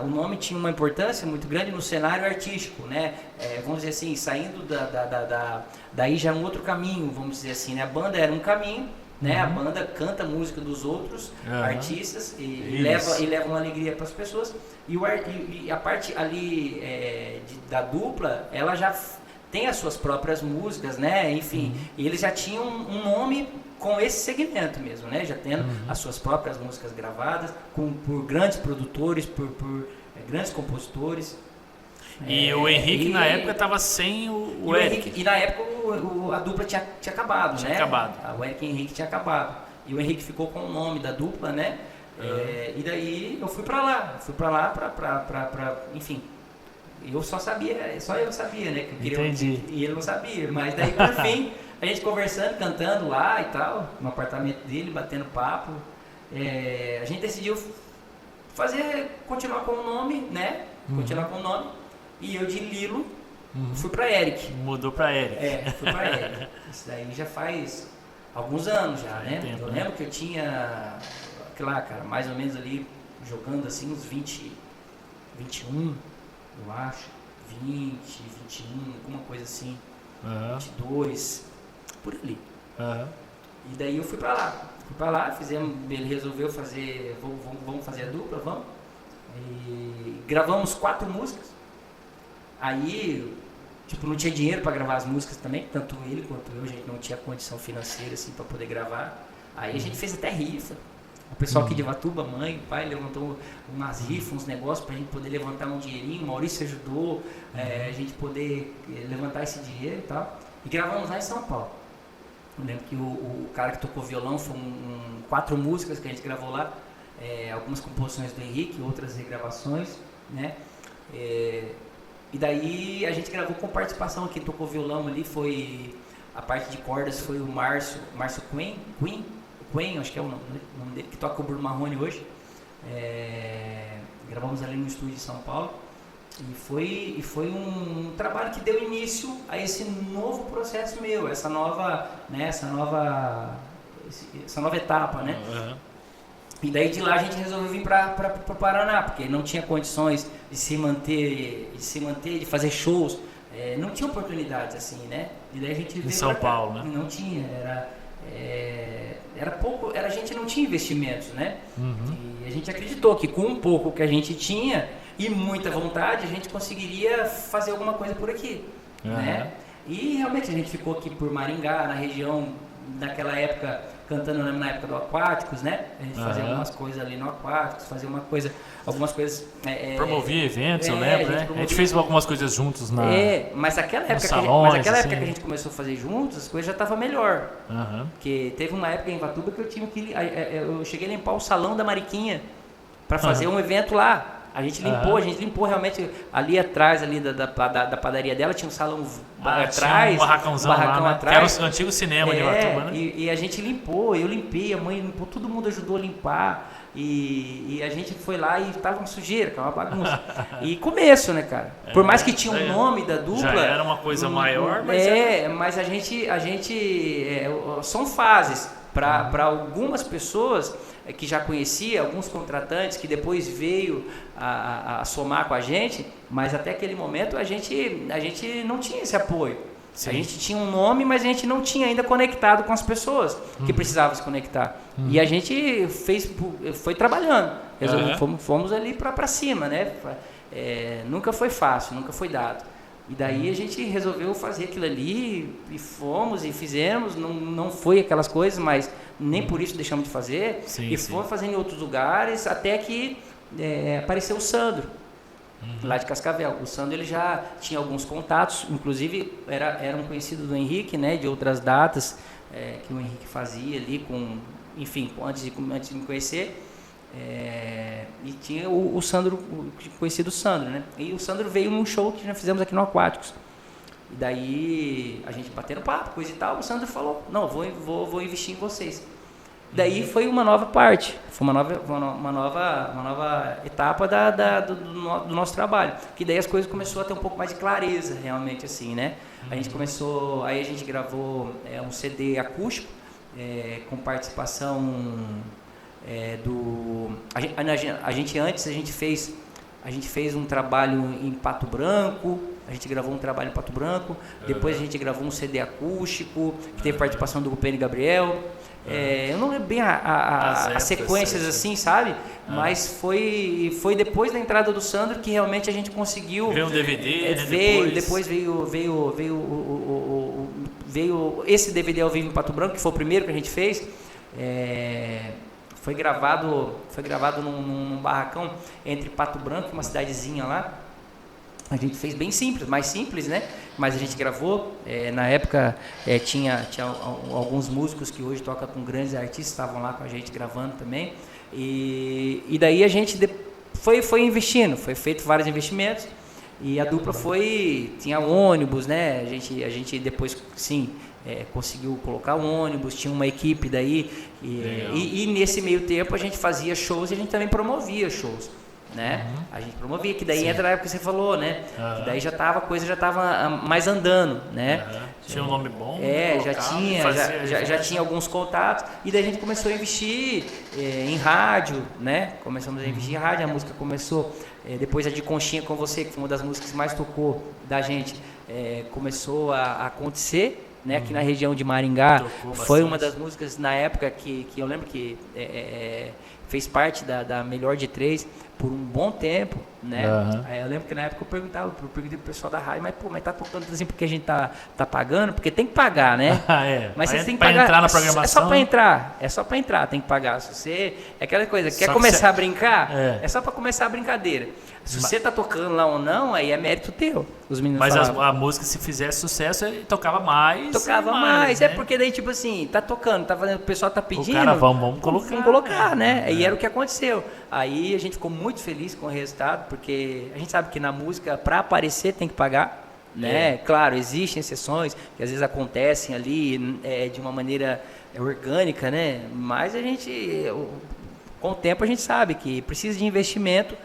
o nome tinha uma importância muito grande no cenário artístico, né? Vamos dizer assim, saindo daí já é um outro caminho, vamos dizer assim, né? A banda era um caminho, né? A banda canta a música dos outros artistas e leva uma alegria para as pessoas. E a parte ali da dupla, ela já tem as suas próprias músicas, né? Enfim, e eles já tinham um nome com esse segmento mesmo, né? Já tendo as suas próprias músicas gravadas por grandes produtores, por grandes compositores. E o Henrique na época estava sem o Eric. E na época a dupla tinha acabado, né? O Eric Henrique tinha acabado. E o Henrique ficou com o nome da dupla, né? E daí eu fui pra lá pra enfim. Só eu sabia, né? Que eu queria. Entendi. E ele não sabia, mas daí por fim, a gente conversando, cantando lá e tal, no apartamento dele, batendo papo, a gente decidiu continuar com o nome, né? Continuar com o nome, e eu de Lilo fui pra Eric. Mudou pra Eric. Fui pra Eric. Isso daí já faz alguns anos já, né? Tempo, eu lembro que eu tinha, claro, cara, mais ou menos ali, jogando assim, uns 20, 21, eu acho, 20, 21, alguma coisa assim, 22, por ali. E daí eu fui pra lá, ele resolveu fazer, vamos fazer a dupla, vamos. E gravamos 4 músicas. Aí, tipo, não tinha dinheiro pra gravar as músicas também, tanto ele quanto eu, a gente não tinha condição financeira assim pra poder gravar. Aí a gente fez até rifa. O pessoal aqui de Ivatuba, mãe, pai, levantou umas rifas, uns negócios pra gente poder levantar um dinheirinho. O Maurício ajudou a gente poder levantar esse dinheiro e tal. E gravamos lá em São Paulo. Eu lembro que o cara que tocou violão foi 4 músicas que a gente gravou lá. algumas composições do Henrique, outras regravações, né? E daí a gente gravou com participação, quem tocou violão ali foi, a parte de cordas foi o Márcio Quen, acho que é o nome dele, que toca o Bruno Marrone hoje. Gravamos ali no estúdio de São Paulo. E foi um trabalho que deu início a esse novo processo meu, essa nova etapa, né? Uhum. E daí de lá a gente resolveu vir para o Paraná, porque não tinha condições de se manter, de fazer shows, não tinha oportunidades assim, né? E daí a gente veio em São Paulo, né? Não tinha, era pouco, a gente não tinha investimentos, né? Uhum. E a gente acreditou que com um pouco que a gente tinha e muita vontade, a gente conseguiria fazer alguma coisa por aqui, né? E realmente a gente ficou aqui por Maringá, na região, naquela época, cantando na época do Aquáticos, né? A gente fazia algumas coisas ali no Aquáticos, fazia algumas coisas... promovia eventos, eu lembro, né? A gente fez algumas coisas juntos na... mas aquela época, salões, época que a gente começou a fazer juntos, as coisas já estavam melhor. Uhum. Porque teve uma época em Ivatuba que eu cheguei a limpar o salão da Mariquinha para fazer um evento lá. A gente limpou realmente ali atrás ali da padaria dela, tinha um salão atrás, um barracão lá, né? Atrás. Que era o antigo cinema de Ivatuba, né? E a gente limpou, eu limpei, a mãe limpou, todo mundo ajudou a limpar. E a gente foi lá e tava uma sujeira, que é uma bagunça. E começo, né, cara? Por mais que tinha um nome da dupla... Já era uma coisa maior, mas... mas a gente são fases. Para algumas pessoas que já conhecia, alguns contratantes que depois veio a somar com a gente, mas até aquele momento a gente não tinha esse apoio. Sim. A gente tinha um nome, mas a gente não tinha ainda conectado com as pessoas que precisavam se conectar. E a gente foi trabalhando, fomos ali para cima, né? Nunca foi fácil, nunca foi dado. E daí a gente resolveu fazer aquilo ali e fomos e fizemos, não foi aquelas coisas, mas nem por isso deixamos de fazer. Fomos fazendo em outros lugares, até que apareceu o Sandro, lá de Cascavel. O Sandro ele já tinha alguns contatos, inclusive era um conhecido do Henrique, né, de outras datas que o Henrique fazia ali, antes de me conhecer. E tinha o Sandro, o conhecido Sandro, né? E o Sandro veio num show que já fizemos aqui no Aquáticos. E daí a gente batendo papo, coisa e tal, o Sandro falou: não, vou investir em vocês. Daí foi uma nova parte, foi uma nova etapa do nosso trabalho. Que daí as coisas começaram a ter um pouco mais de clareza, realmente, assim, né? A gente começou, aí a gente gravou um CD acústico, com participação a gente fez um trabalho em Pato Branco, a gente gravou um trabalho em Pato Branco, depois a gente gravou um CD acústico, que teve participação do Gupene Gabriel. Eu não lembro bem as sequências assim, sabe? Mas foi depois da entrada do Sandro que realmente a gente conseguiu. Veio um DVD, depois veio esse DVD ao vivo em Pato Branco, que foi o primeiro que a gente fez. Foi gravado num barracão entre Pato Branco e uma cidadezinha lá. A gente fez bem simples, mais simples, né? Mas a gente gravou. Na época tinha alguns músicos que hoje tocam com grandes artistas, estavam lá com a gente gravando também. E daí a gente foi investindo, foi feito vários investimentos. E a dupla tinha ônibus, né? A gente depois, sim, conseguiu colocar um ônibus, tinha uma equipe daí. E nesse meio tempo a gente fazia shows e a gente também promovia shows, né? A gente promovia, que daí entra a época que você falou, né? Que daí a coisa já estava mais andando, né? Tinha um nome bom. Já tinha alguns contatos. E daí a gente começou a investir em rádio, né? Começamos a investir em rádio, a música começou... depois a de Conchinha com Você, que foi uma das músicas que mais tocou da gente, começou a acontecer, né? Aqui na região de Maringá. Foi uma das músicas na época que eu lembro que fez parte da Melhor de Três por um bom tempo, né? Aí eu lembro que na época eu perguntei pro pessoal da rádio, mas tá tocando assim porque a gente tá pagando? Porque tem que pagar, né? Mas você tem que pagar. Entrar na programação. É só pra entrar, tem que pagar. Se você, é aquela coisa, quer começar a brincar? É só pra começar a brincadeira. Se você tá tocando lá ou não, aí é mérito teu. Os meninos Mas falavam. a música, se fizesse sucesso, tocava mais. Tocava mais, né? Porque daí, tipo assim, tá tocando, tá fazendo, o pessoal tá pedindo. O cara, vamos colocar. Vamos colocar, né? E era o que aconteceu. Aí a gente ficou muito feliz com o resultado, porque a gente sabe que na música, pra aparecer, tem que pagar, né? Claro, existem exceções que às vezes acontecem ali de uma maneira orgânica, né? Mas a gente, com o tempo, a gente sabe que precisa de investimento.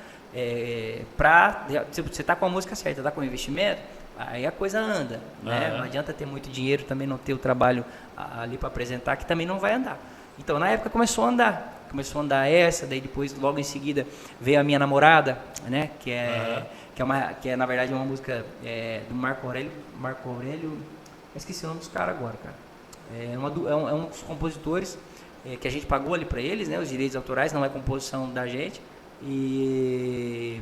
Se você está com a música certa, está com o investimento, aí a coisa anda, né? Não adianta ter muito dinheiro, também não ter o trabalho ali para apresentar, que também não vai andar. Então na época começou a andar essa, daí depois logo em seguida veio a Minha Namorada, né? Que é na verdade uma música do Marco Aurélio, eu esqueci o nome dos caras agora, cara. É um dos compositores que a gente pagou ali para eles, né? Os direitos autorais, não é composição da gente. E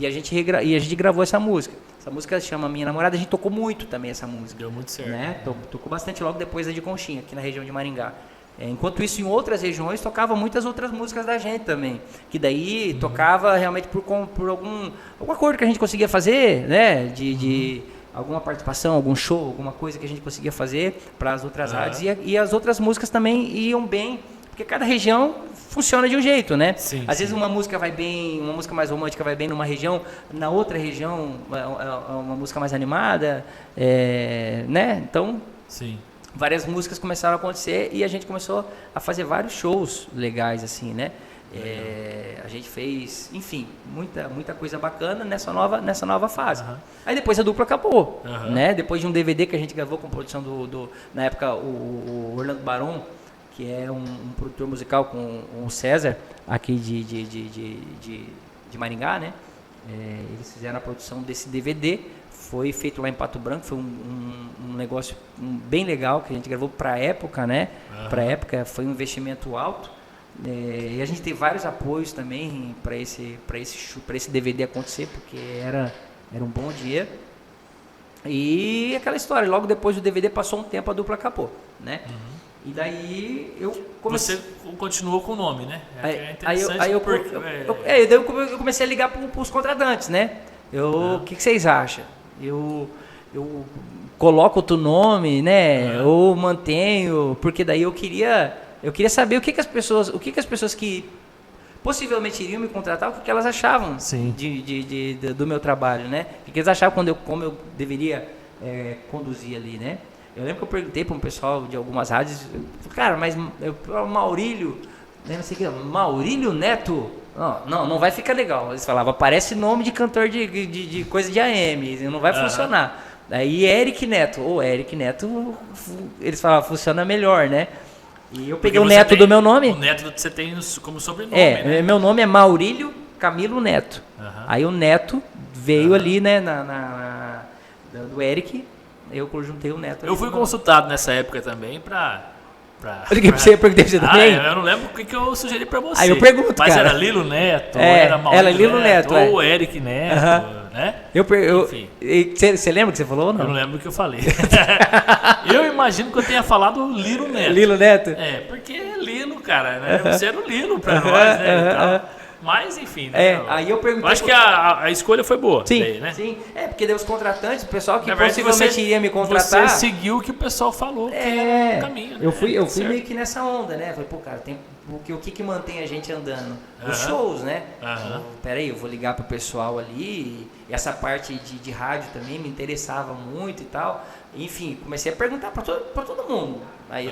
a gente gravou essa música. Essa música se chama Minha Namorada. A gente tocou muito também essa música. Deu muito certo. Né? Tocou bastante logo depois da de Conchinha, aqui na região de Maringá. Enquanto isso, em outras regiões, tocava muitas outras músicas da gente também. Que daí tocava realmente por algum acordo que a gente conseguia fazer, né? De alguma participação, algum show, alguma coisa que a gente conseguia fazer para as outras rádios. E as outras músicas também iam bem, porque cada região funciona de um jeito, né? Às vezes uma música vai bem, uma música mais romântica vai bem numa região, na outra região uma música mais animada, né? Então, várias músicas começaram a acontecer e a gente começou a fazer vários shows legais, assim, né? A gente fez, enfim, muita coisa bacana nessa nova fase. Aí depois a dupla acabou, né? Depois de um DVD que a gente gravou com produção na época, o Orlando Baron, que é um produtor musical com o César, aqui de Maringá, né? Eles fizeram a produção desse DVD, foi feito lá em Pato Branco, foi um negócio bem legal, que a gente gravou para a época, né? Para a época, foi um investimento alto. E a gente teve vários apoios também para esse DVD acontecer, porque era um bom dinheiro. E aquela história, logo depois do DVD passou um tempo, a dupla acabou, né? E daí eu comecei... Você continuou com o nome, né? Daí eu comecei a ligar para os contratantes, né? O que vocês acham? Eu coloco outro nome, né? Ou mantenho, porque daí eu queria saber o que as pessoas que possivelmente iriam me contratar, o que elas achavam do meu trabalho, né? O que eles achavam como eu deveria conduzir ali, né? Eu lembro que eu perguntei para um pessoal de algumas rádios, cara, mas o Maurílio, não sei o que, Maurílio Neto, não vai ficar legal. Eles falavam, parece nome de cantor de coisa de AM, não vai funcionar. Aí Eric Neto, eles falavam, funciona melhor, né? E eu peguei o Neto do meu nome. O Neto você tem como sobrenome, né? Meu nome é Maurílio Camilo Neto. Aí o Neto veio ali, né, do Eric. Eu juntei o Neto. Eu fui consultado nessa época também pra... Eu perguntei você também? Eu não lembro o que eu sugeri pra você. Aí eu pergunto, mas cara. Era Lilo Neto, ou era Maurício Lilo Neto, ou Eric Neto, né? Enfim. Você lembra o que você falou ou não? Eu não lembro o que eu falei. Eu imagino que eu tenha falado Lilo Neto. Lilo Neto? Porque é Lilo, cara, né? Você era o Lilo pra nós, né? Mas, enfim, né? Aí eu perguntei... Acho que a escolha foi boa. Sim, daí, né? sim. Porque daí os contratantes, o pessoal que verdade, possivelmente iria me contratar... Você seguiu o que o pessoal falou que era o caminho. Né? Eu fui meio que nessa onda, né? Falei, pô, cara, o que mantém a gente andando? Os shows, né? Peraí, eu vou ligar pro pessoal ali. E essa parte de rádio também me interessava muito e tal. Enfim, comecei a perguntar pra todo mundo. Aí,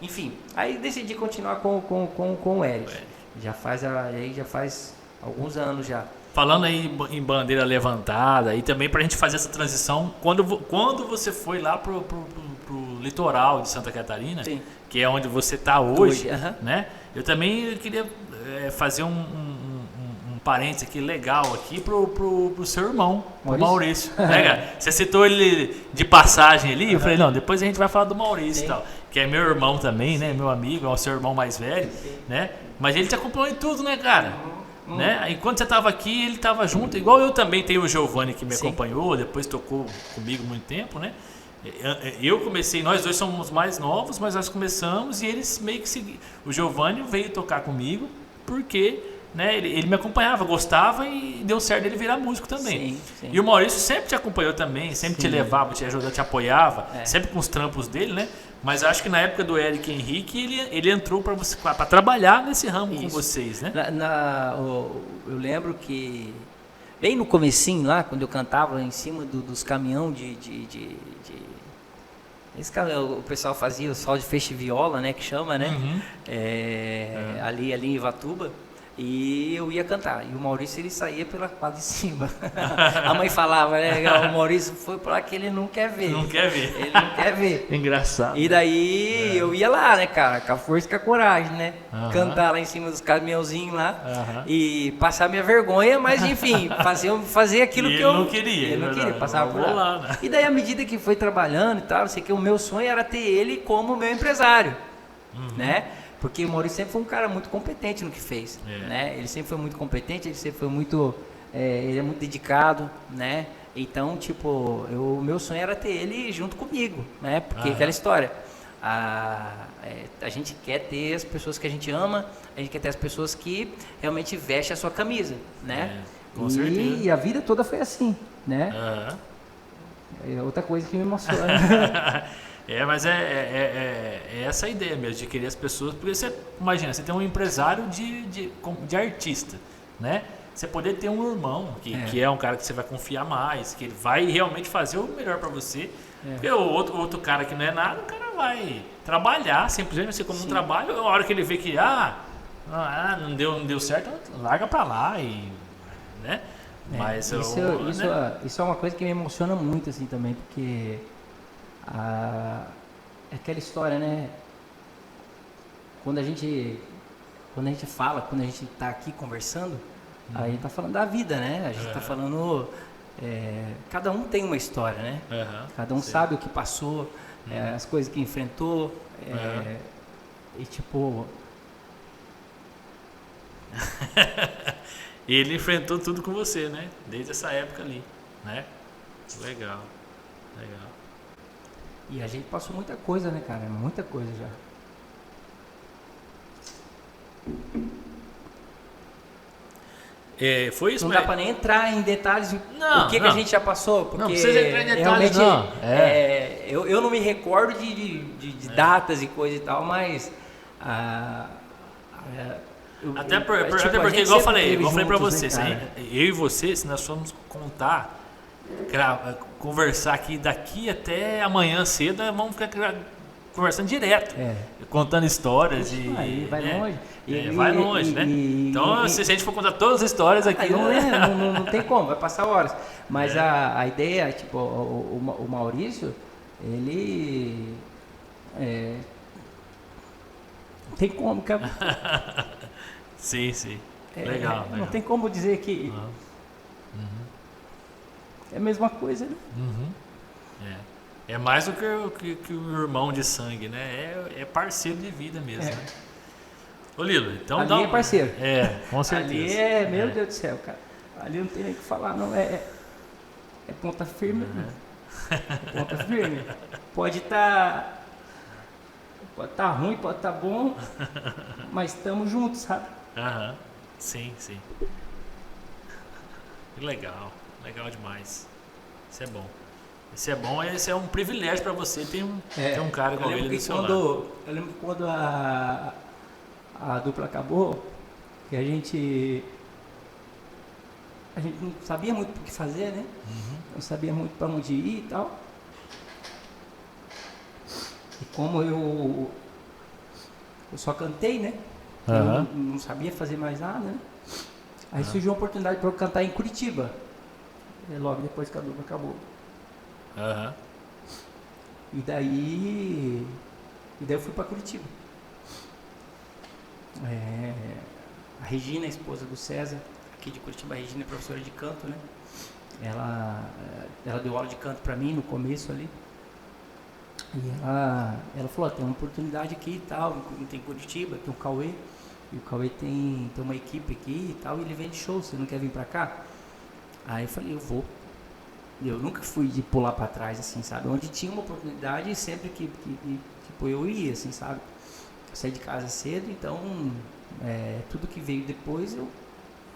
enfim, aí decidi continuar com o Eric. Já faz alguns anos já. Falando aí em bandeira levantada, e também pra gente fazer essa transição, quando você foi lá pro litoral de Santa Catarina, que é onde você tá hoje, né? Eu também queria fazer um parênteses aqui legal aqui pro seu irmão, o Maurício. Né, cara? Você citou ele de passagem ali, eu falei, não, depois a gente vai falar do Maurício e tal, que é meu irmão também, né? Meu amigo, é o seu irmão mais velho, né? Mas ele te acompanhou em tudo, né, cara? né? Aí quando você estava aqui, ele estava junto, igual eu também tenho o Giovanni que me acompanhou, depois tocou comigo muito tempo, né? Eu comecei, nós dois somos mais novos, mas nós começamos e eles meio que seguiram. O Giovanni veio tocar comigo porque, né, ele me acompanhava, gostava e deu certo ele virar músico também. Sim. E o Maurício sempre te acompanhou também, sempre te levava, te ajudava, te apoiava, sempre com os trampos dele, né? Mas acho que na época do Eric Henrique ele entrou para trabalhar nesse ramo com vocês, né? Eu lembro que bem no comecinho lá, quando eu cantava em cima dos caminhão o pessoal fazia o sol de feixe viola, né, que chama, né? Ali em Ivatuba. E eu ia cantar. E o Maurício, ele saía pela quadra de cima. A mãe falava, né? O Maurício foi pra lá que ele não quer ver. Não quer ver. Ele não quer ver. Engraçado. E daí eu ia lá, né, cara? Com a força e com a coragem, né? Cantar lá em cima dos caminhãozinhos lá. E passar minha vergonha, mas enfim, fazer aquilo que eu... Não queria. Ele não queria, passava por lá. Né? E daí, à medida que foi trabalhando e tal, sei que o meu sonho era ter ele como meu empresário, né? Porque o Maurício sempre foi um cara muito competente no que fez, né? Ele sempre foi muito competente, ele sempre foi muito... ele é muito dedicado, né? Então, tipo, o meu sonho era ter ele junto comigo, né? Porque aquela história, a gente quer ter as pessoas que a gente ama, a gente quer ter as pessoas que realmente vestem a sua camisa, né? Com certeza. E a vida toda foi assim, né? É outra coisa que me emociona. Mas é essa a ideia mesmo, de querer as pessoas, porque você, imagina, você tem um empresário de artista, né? Você poder ter um irmão, que é um cara que você vai confiar mais, que ele vai realmente fazer o melhor para você, porque o outro cara que não é nada, o cara vai trabalhar, simplesmente assim, como um trabalho, a hora que ele vê que, não deu certo, larga para lá e, né? Mas isso é uma coisa que me emociona muito, assim, também, porque... é aquela história, né? Quando a gente fala, quando a gente está aqui conversando, a gente está falando da vida, né? A gente está falando... cada um tem uma história, né? Cada um sabe o que passou, as coisas que enfrentou. E tipo... Ele enfrentou tudo com você, né? Desde essa época ali, né? Legal. E a gente passou muita coisa, né, cara? Muita coisa já. Foi isso, não dá pra nem entrar em detalhes que a gente já passou, porque não precisa entrar em detalhes, não. Eu não me recordo de datas e coisa e tal, mas até porque igual eu falei pra você, né, eu e você, se nós formos contar, conversar aqui daqui até amanhã cedo, vamos ficar conversando direto, contando histórias e vai longe. Vai longe, né? Então, se a gente for contar todas as histórias aqui... Não tem como, vai passar horas. Mas a ideia, tipo, o Maurício, ele... não tem como, cara. Sim. Legal. Não tem como dizer que... É a mesma coisa, né? É mais do que o irmão de sangue, né? É parceiro de vida mesmo, né? Ô Lilo, então ali é parceiro. Com certeza. Ali meu Deus do céu, cara. Ali não tem nem o que falar, não. É ponta firme. É ponta firme. Pode estar ruim, pode estar bom, mas estamos juntos, sabe? Sim. Legal demais. Isso é bom. Esse é um privilégio para você ter um cara igual ele do seu lado. Eu lembro que quando a dupla acabou, que a gente não sabia muito o que fazer, né? Não sabia muito para onde ir e tal. E como eu só cantei, né? Eu não sabia fazer mais nada, né? Aí surgiu uma oportunidade para eu cantar em Curitiba. Logo depois que a dupla acabou. E daí eu fui para Curitiba. A Regina, a esposa do César, aqui de Curitiba, a Regina é professora de canto, né? Ela deu aula de canto para mim no começo ali. E ela falou, tem uma oportunidade aqui e tal, tem Curitiba, tem o Cauê. e o Cauê tem uma equipe aqui e tal, e ele vende show, você não quer vir pra cá? Aí eu falei, eu vou. Eu nunca fui de pular pra trás, assim, sabe? Onde tinha uma oportunidade, sempre que tipo, eu ia, assim, sabe? Eu saí de casa cedo, então tudo que veio depois eu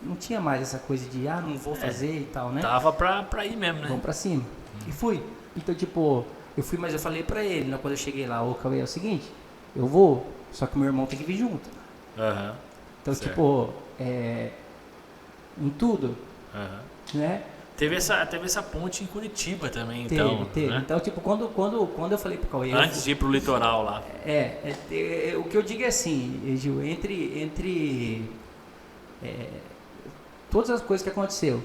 não tinha mais essa coisa de, não vou fazer e tal, né? Tava pra ir mesmo, né? Vamos pra cima. E fui. Então, tipo, eu fui, mas eu falei pra ele, né, quando eu cheguei lá, ô Cauê, é o seguinte, eu vou, só que meu irmão tem que vir junto. Então, certo. tipo, em tudo, né? Teve essa ponte em Curitiba também, Teve. Né? Então, tipo, quando eu falei pro Cauê... Antes de ir pro litoral lá. O que eu digo é assim, Gil, entre todas as coisas que aconteceu,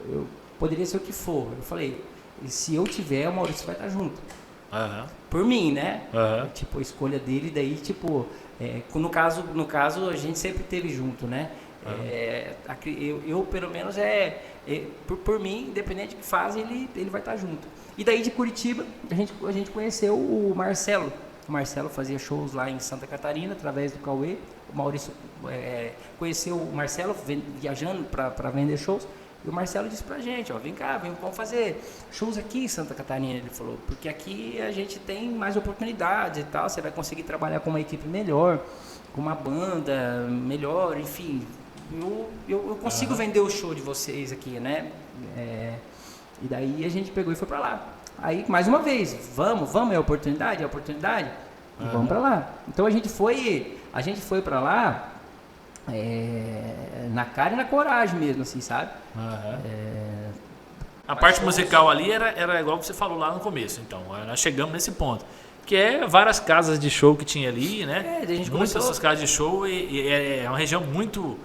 eu poderia ser o que for. Eu falei, se eu tiver, o Maurício vai estar junto. Por mim, né? Tipo, a escolha dele, daí, tipo... no caso, a gente sempre esteve junto, né? Eu pelo menos, por mim, independente do que faz, ele vai estar junto. E daí de Curitiba, a gente conheceu o Marcelo. O Marcelo fazia shows lá em Santa Catarina, através do Cauê. O Maurício conheceu o Marcelo viajando para vender shows. E o Marcelo disse pra gente, vem cá, vamos fazer shows aqui em Santa Catarina, ele falou, porque aqui a gente tem mais oportunidades e tal, você vai conseguir trabalhar com uma equipe melhor, com uma banda melhor, enfim, eu consigo vender o show de vocês aqui, né? E daí a gente pegou e foi pra lá. Aí, mais uma vez, vamos, é oportunidade, vamos pra lá. Então a gente foi pra lá, na cara e na coragem mesmo, assim, sabe? A parte musical ali era igual que você falou lá no começo, então, nós chegamos nesse ponto. Que é várias casas de show que tinha ali, né? A gente muitas dessas casas de show e é uma região muito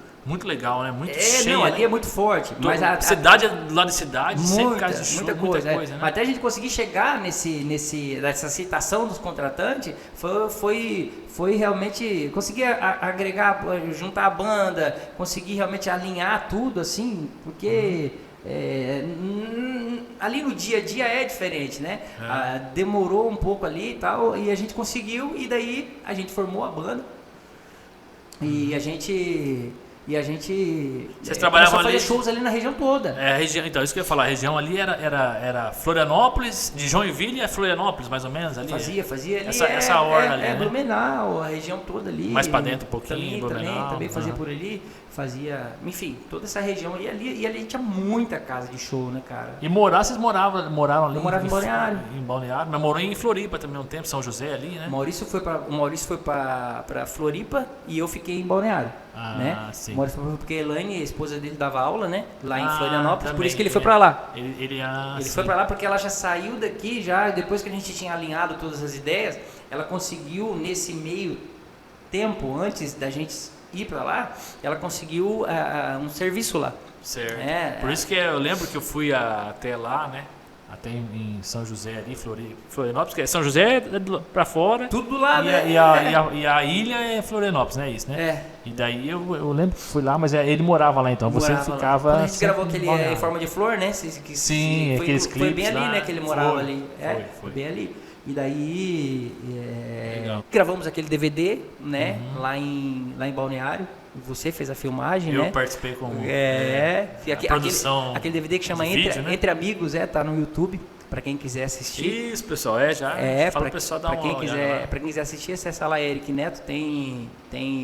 legal, né? Muito cheia. Não, ali é muito forte. Mas a cidade do lado de cidade, sempre casa de show, muita coisa, né? Até a gente conseguir chegar nessa aceitação dos contratantes, foi realmente conseguir agregar, juntar a banda, conseguir realmente alinhar tudo, assim, porque ali no dia a dia é diferente, né? Demorou um pouco ali e tal, e a gente conseguiu, e daí a gente formou a banda, e a gente Vocês trabalhavam começou a fazer shows ali na região toda. A região, então, isso que eu ia falar, a região ali era Florianópolis, de Joinville a Florianópolis, mais ou menos ali. Fazia ali. Essa orla ali, né? Blumenau, a região toda ali. Mais pra dentro um pouquinho, também fazia por ali, fazia, enfim, toda essa região ali, e ali tinha muita casa de show, né, cara? E vocês moraram ali? Eu morava em Balneário. Em Balneário, mas morou em Floripa também um tempo, São José ali, né? O Maurício foi pra Floripa e eu fiquei em Balneário. Né? Sim. Porque a Elaine, a esposa dele, dava aula, né? Lá em Florianópolis, também, por isso que ele foi pra lá. Ele foi pra lá porque ela já saiu daqui, depois que a gente tinha alinhado todas as ideias, ela conseguiu, nesse meio tempo, antes da gente ir pra lá, ela conseguiu um serviço lá. Certo. Por isso que eu lembro que eu fui até lá, né? Até em São José ali, Florianópolis, que é São José é pra fora. Tudo do lado, e a ilha é Florianópolis, né? Isso, né? E daí eu lembro que fui lá, mas ele morava lá então. Você ficava. Quando a gente gravou aquele Em Forma de Flor, né? Sim, aqueles clipes. Foi bem ali, lá, né? Que ele morava ali. Foi bem ali. E daí gravamos aquele DVD, né? Lá em Balneário. Você fez a filmagem, né? Eu participei com a produção. Aquele DVD que chama vídeo, né? Entre Amigos, tá no YouTube, para quem quiser assistir. Isso, pessoal, fala pro pessoal dar uma olhada. Para quem quiser assistir, acessa lá Eric Neto, tem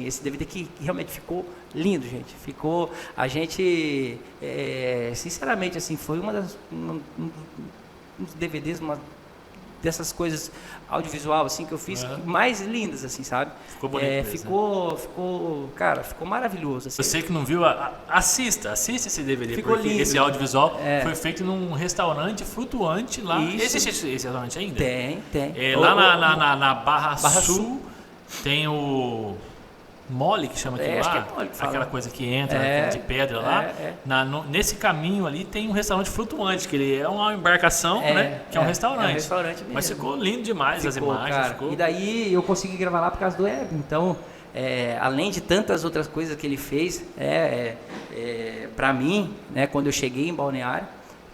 esse DVD que realmente ficou lindo, gente. Ficou, a gente, sinceramente, assim, foi um dos DVDs, dessas coisas audiovisual assim que eu fiz mais lindas, assim, sabe? Ficou bonito. Cara, ficou maravilhoso, assim. Você que não viu, assista esse DVD, ficou porque lindo. Esse audiovisual foi feito num restaurante flutuante lá. Existe esse restaurante ainda? Tem. Lá na Barra Sul tem o Mole, que chama aquilo lá, acho que é Mole que fala. Aquela coisa que entra de pedra lá. Nesse caminho ali tem um restaurante flutuante, que ele é uma embarcação, né? Que é um restaurante. É um restaurante mesmo. Mas ficou lindo demais as imagens. Cara. E daí eu consegui gravar lá por causa do Hebe. Então, além de tantas outras coisas que ele fez, pra mim, né? Quando eu cheguei em Balneário,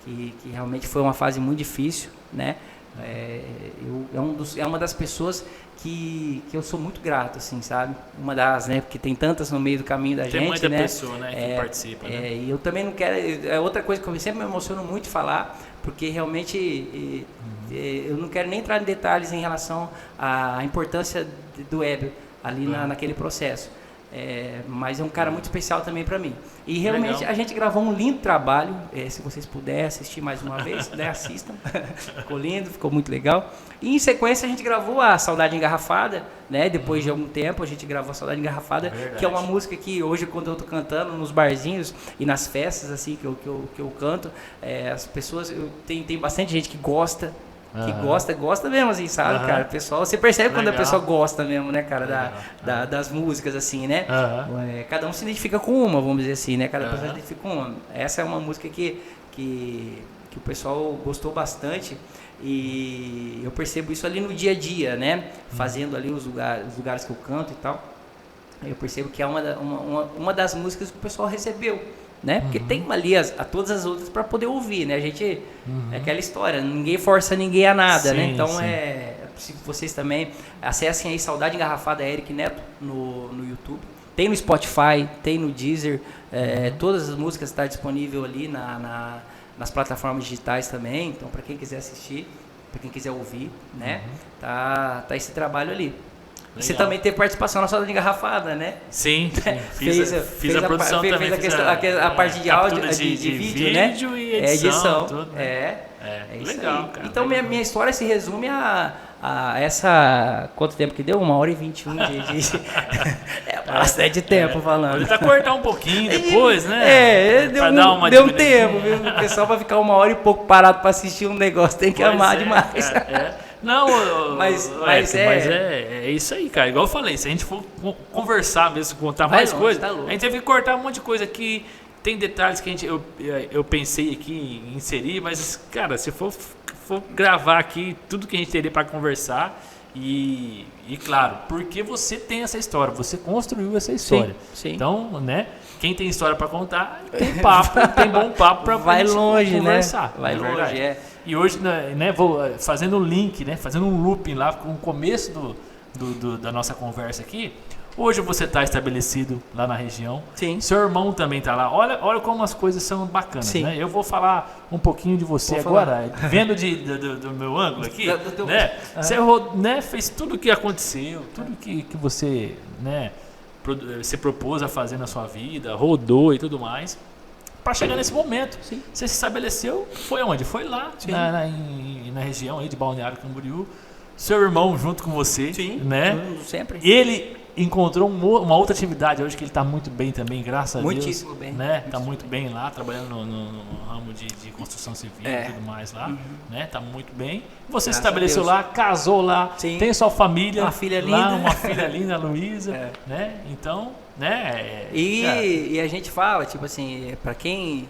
que realmente foi uma fase muito difícil, né? É uma das pessoas que eu sou muito grato, assim, sabe? Uma das, né? Porque tem tantas no meio do caminho da gente, Tem muita né? pessoa, né, que participa, né? E eu também não quero... É outra coisa que eu sempre me emociono muito falar, porque realmente eu não quero nem entrar em detalhes em relação à importância do Hébio ali naquele processo. Mas é um cara muito especial também para mim. E realmente legal. A gente gravou um lindo trabalho. Se vocês puderem assistir mais uma vez, né, assistam. Ficou lindo, ficou muito legal. E em sequência a gente gravou a Saudade Engarrafada, né? Depois de algum tempo a gente gravou a Saudade Engarrafada, que é uma música que hoje quando eu tô cantando nos barzinhos e nas festas assim que eu canto, as pessoas, tem bastante gente que gosta. Que gosta mesmo, assim, sabe, cara? O pessoal, você percebe quando a pessoa gosta mesmo, né, cara, das músicas, assim, né? Cada um se identifica com uma, vamos dizer assim, né? Cada pessoa se identifica com uma. Essa é uma música que o pessoal gostou bastante e eu percebo isso ali no dia a dia, né? Fazendo ali os lugares que eu canto e tal. Eu percebo que é uma das músicas que o pessoal recebeu. Né? Porque tem ali todas as outras para poder ouvir, né? A gente é aquela história, ninguém força ninguém a nada, sim, né? Então se vocês também acessem aí Saudade Engarrafada Eric Neto no YouTube, tem no Spotify, tem no Deezer, todas as músicas estão disponíveis ali nas plataformas digitais também. Então para quem quiser assistir, para quem quiser ouvir, né? Tá esse trabalho ali. Legal. Você também teve participação na Saudade Engarrafada, né? Sim, fiz a produção também. Fez a parte de áudio, de vídeo, né? E edição. Tudo, né? É isso legal, aí. cara. Então minha história se resume a essa... Quanto tempo que deu? 1h21 de... bastante tempo falando. Pode até cortar um pouquinho depois, né? Deu um tempo, viu? O pessoal vai ficar 1 hora e pouco parado para assistir um negócio, tem que amar demais. Não, mas é isso aí, cara. Igual eu falei, se a gente for conversar mesmo, contar mais coisas, a gente teve que cortar um monte de coisa aqui. Tem detalhes que eu pensei aqui em inserir, mas, cara, se for gravar aqui tudo que a gente teria para conversar e claro, porque você tem essa história, você construiu essa história. Sim. Então, né? Quem tem história para contar, tem papo, tem bom papo para vai longe, conversar. Né? Vai longe, E hoje, né, vou fazendo um link, né, fazendo um looping lá com o começo da nossa conversa aqui. Hoje você está estabelecido lá na região. Sim. Seu irmão também está lá. Olha como as coisas são bacanas. Sim. Né? Eu vou falar um pouquinho de você agora, vendo do meu ângulo aqui. Né? Você né, fez tudo o que aconteceu, tudo que você, né, se propôs a fazer na sua vida, rodou e tudo mais. Para chegar nesse momento, sim. Você se estabeleceu, foi onde? Foi lá, na região aí de Balneário Camboriú. Seu irmão junto com você, sim, né? Sempre. Ele encontrou uma outra atividade hoje que ele está muito bem também, graças a Deus. Muitíssimo bem. Né? Está muito bem lá, trabalhando no ramo de construção civil e tudo mais lá. Né? Está muito bem. Você se estabeleceu lá, casou lá, sim. Tem sua família. Uma filha lá, linda. Uma filha linda, a Luísa. Né? Então, né? E a gente fala, tipo assim, para quem...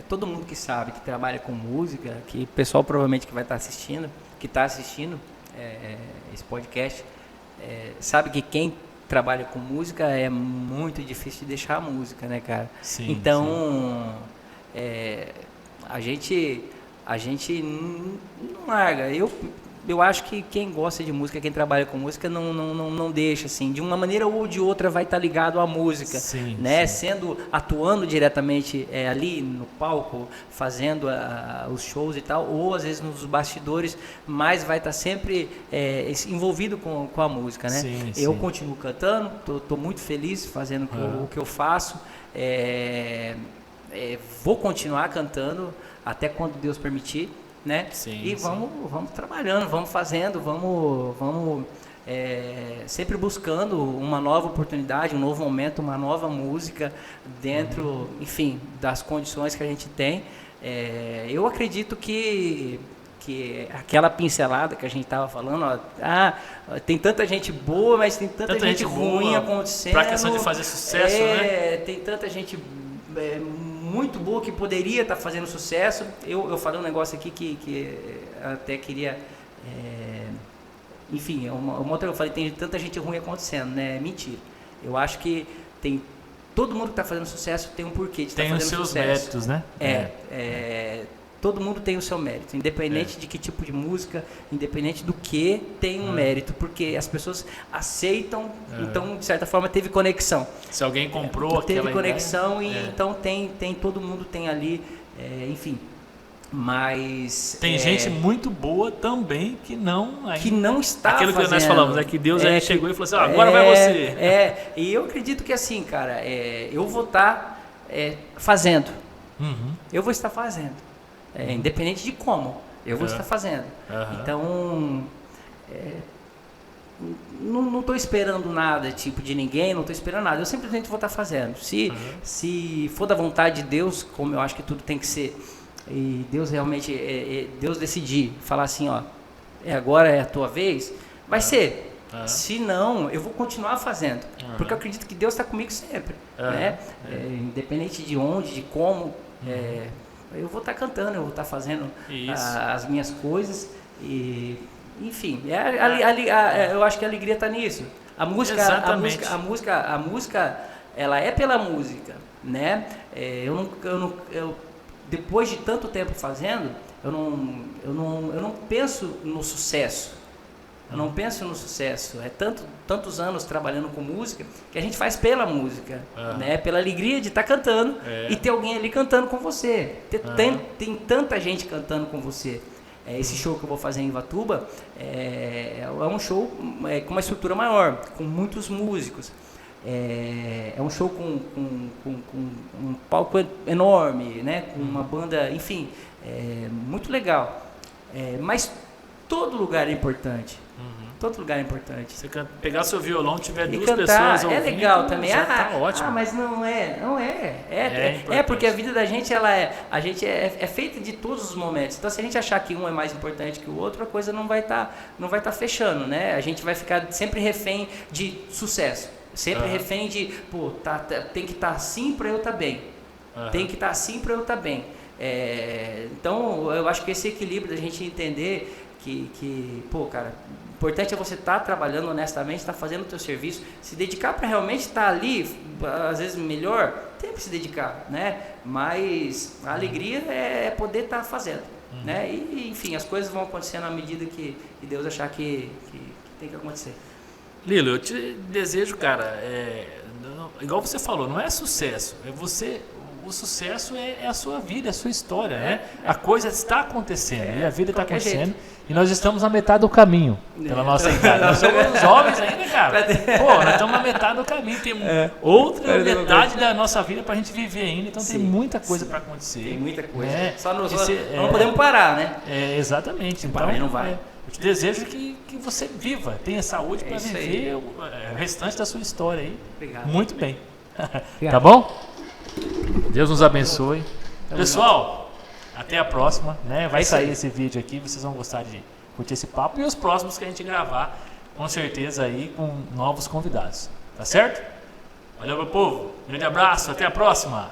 todo mundo que sabe, que trabalha com música, que o pessoal provavelmente que vai estar assistindo, que está assistindo esse podcast, sabe que quem trabalha com música é muito difícil de deixar a música, né, cara? Sim, então, sim. A gente não larga. Eu acho que quem gosta de música, quem trabalha com música, não deixa, assim, de uma maneira ou de outra vai estar ligado à música, sim, né? Sim. Atuando diretamente ali no palco, fazendo os shows e tal, ou às vezes nos bastidores, mas vai estar sempre envolvido com a música, né? Sim, eu sim. continuo cantando, tô muito feliz fazendo o que eu faço, vou continuar cantando até quando Deus permitir. Né? Sim, e vamos trabalhando, vamos fazendo, vamos sempre buscando uma nova oportunidade, um novo momento, uma nova música dentro, enfim, das condições que a gente tem. Eu acredito que aquela pincelada que a gente estava falando, tem tanta gente boa, mas tem tanta gente ruim acontecendo. Para a questão de fazer sucesso, né? Tem tanta gente muito boa que poderia estar fazendo sucesso. Eu falei um negócio aqui que até queria... enfim, uma outra eu falei, tem tanta gente ruim acontecendo, né? Mentira. Eu acho que todo mundo que está fazendo sucesso tem um porquê de estar fazendo sucesso. Tem os seus méritos, né? todo mundo tem o seu mérito, independente de que tipo de música, independente do que, tem um mérito, porque as pessoas aceitam, então de certa forma teve conexão. Se alguém comprou teve aquela conexão ideia, e então tem todo mundo tem ali, enfim. Mas tem gente muito boa também que não está aquilo fazendo. Que nós falamos, que Deus aí chegou e falou assim, agora vai você. E eu acredito que assim, cara, eu vou estar fazendo. Eu vou estar fazendo. Independente de como, eu vou estar fazendo. Então, não estou esperando nada tipo de ninguém, não estou esperando nada. Eu simplesmente vou estar fazendo. Se for da vontade de Deus, como eu acho que tudo tem que ser, e Deus realmente, Deus decidir, falar assim, ó, agora é a tua vez, vai ser. Se não, eu vou continuar fazendo, porque eu acredito que Deus está comigo sempre, né? Independente de onde, de como, eu vou estar cantando, eu vou estar fazendo as minhas coisas e, enfim, eu acho que a alegria está nisso. A música, ela é pela música, né? Depois de tanto tempo fazendo, eu não penso no sucesso. Eu não penso no sucesso. É tantos anos trabalhando com música que a gente faz pela música, né? Pela alegria de estar cantando e ter alguém ali cantando com você. Tem tanta gente cantando com você. Esse show que eu vou fazer em Ivatuba é um show com uma estrutura maior, com muitos músicos. É um show com um palco enorme, né? Com uma banda, enfim, muito legal. Mas todo lugar é importante. Todo lugar é importante. Você pegar seu violão, tiver duas cantar, pessoas ouvindo, legal também. Tá ótimo. Mas não é. Porque a vida da gente, a gente é feita de todos os momentos. Então, se a gente achar que um é mais importante que o outro, a coisa não vai tá fechando, né? A gente vai ficar sempre refém de sucesso. Sempre refém de, tem que estar assim para eu estar bem. Tem que estar assim para eu estar bem. Então, eu acho que esse equilíbrio da gente entender que cara, o importante é você estar trabalhando honestamente, estar fazendo o teu serviço, se dedicar para realmente estar ali, às vezes melhor, tem que se dedicar, né? Mas a alegria é poder estar fazendo, né? E, enfim, as coisas vão acontecendo à medida que Deus achar que tem que acontecer. Lilo, eu te desejo, cara, igual você falou, não é sucesso, o sucesso é a sua vida, é a sua história, né? A coisa está acontecendo, e a vida está acontecendo, e nós estamos na metade do caminho, pela nossa idade. Nós somos jovens ainda, cara. Nós estamos na metade do caminho, tem outra metade da nossa vida para a gente viver ainda, então tem muita coisa para acontecer. Tem muita coisa, só não podemos parar, né? Exatamente. Então, não vai. Eu te desejo que você viva, tenha saúde para viver o restante da sua história aí. Obrigado. Muito bem. Tá bom? Deus nos abençoe. Pessoal, até a próxima, né? Vai sair esse vídeo aqui, vocês vão gostar de curtir esse papo e os próximos que a gente gravar, com certeza aí com novos convidados. Tá certo? Valeu, meu povo. Grande abraço, até a próxima.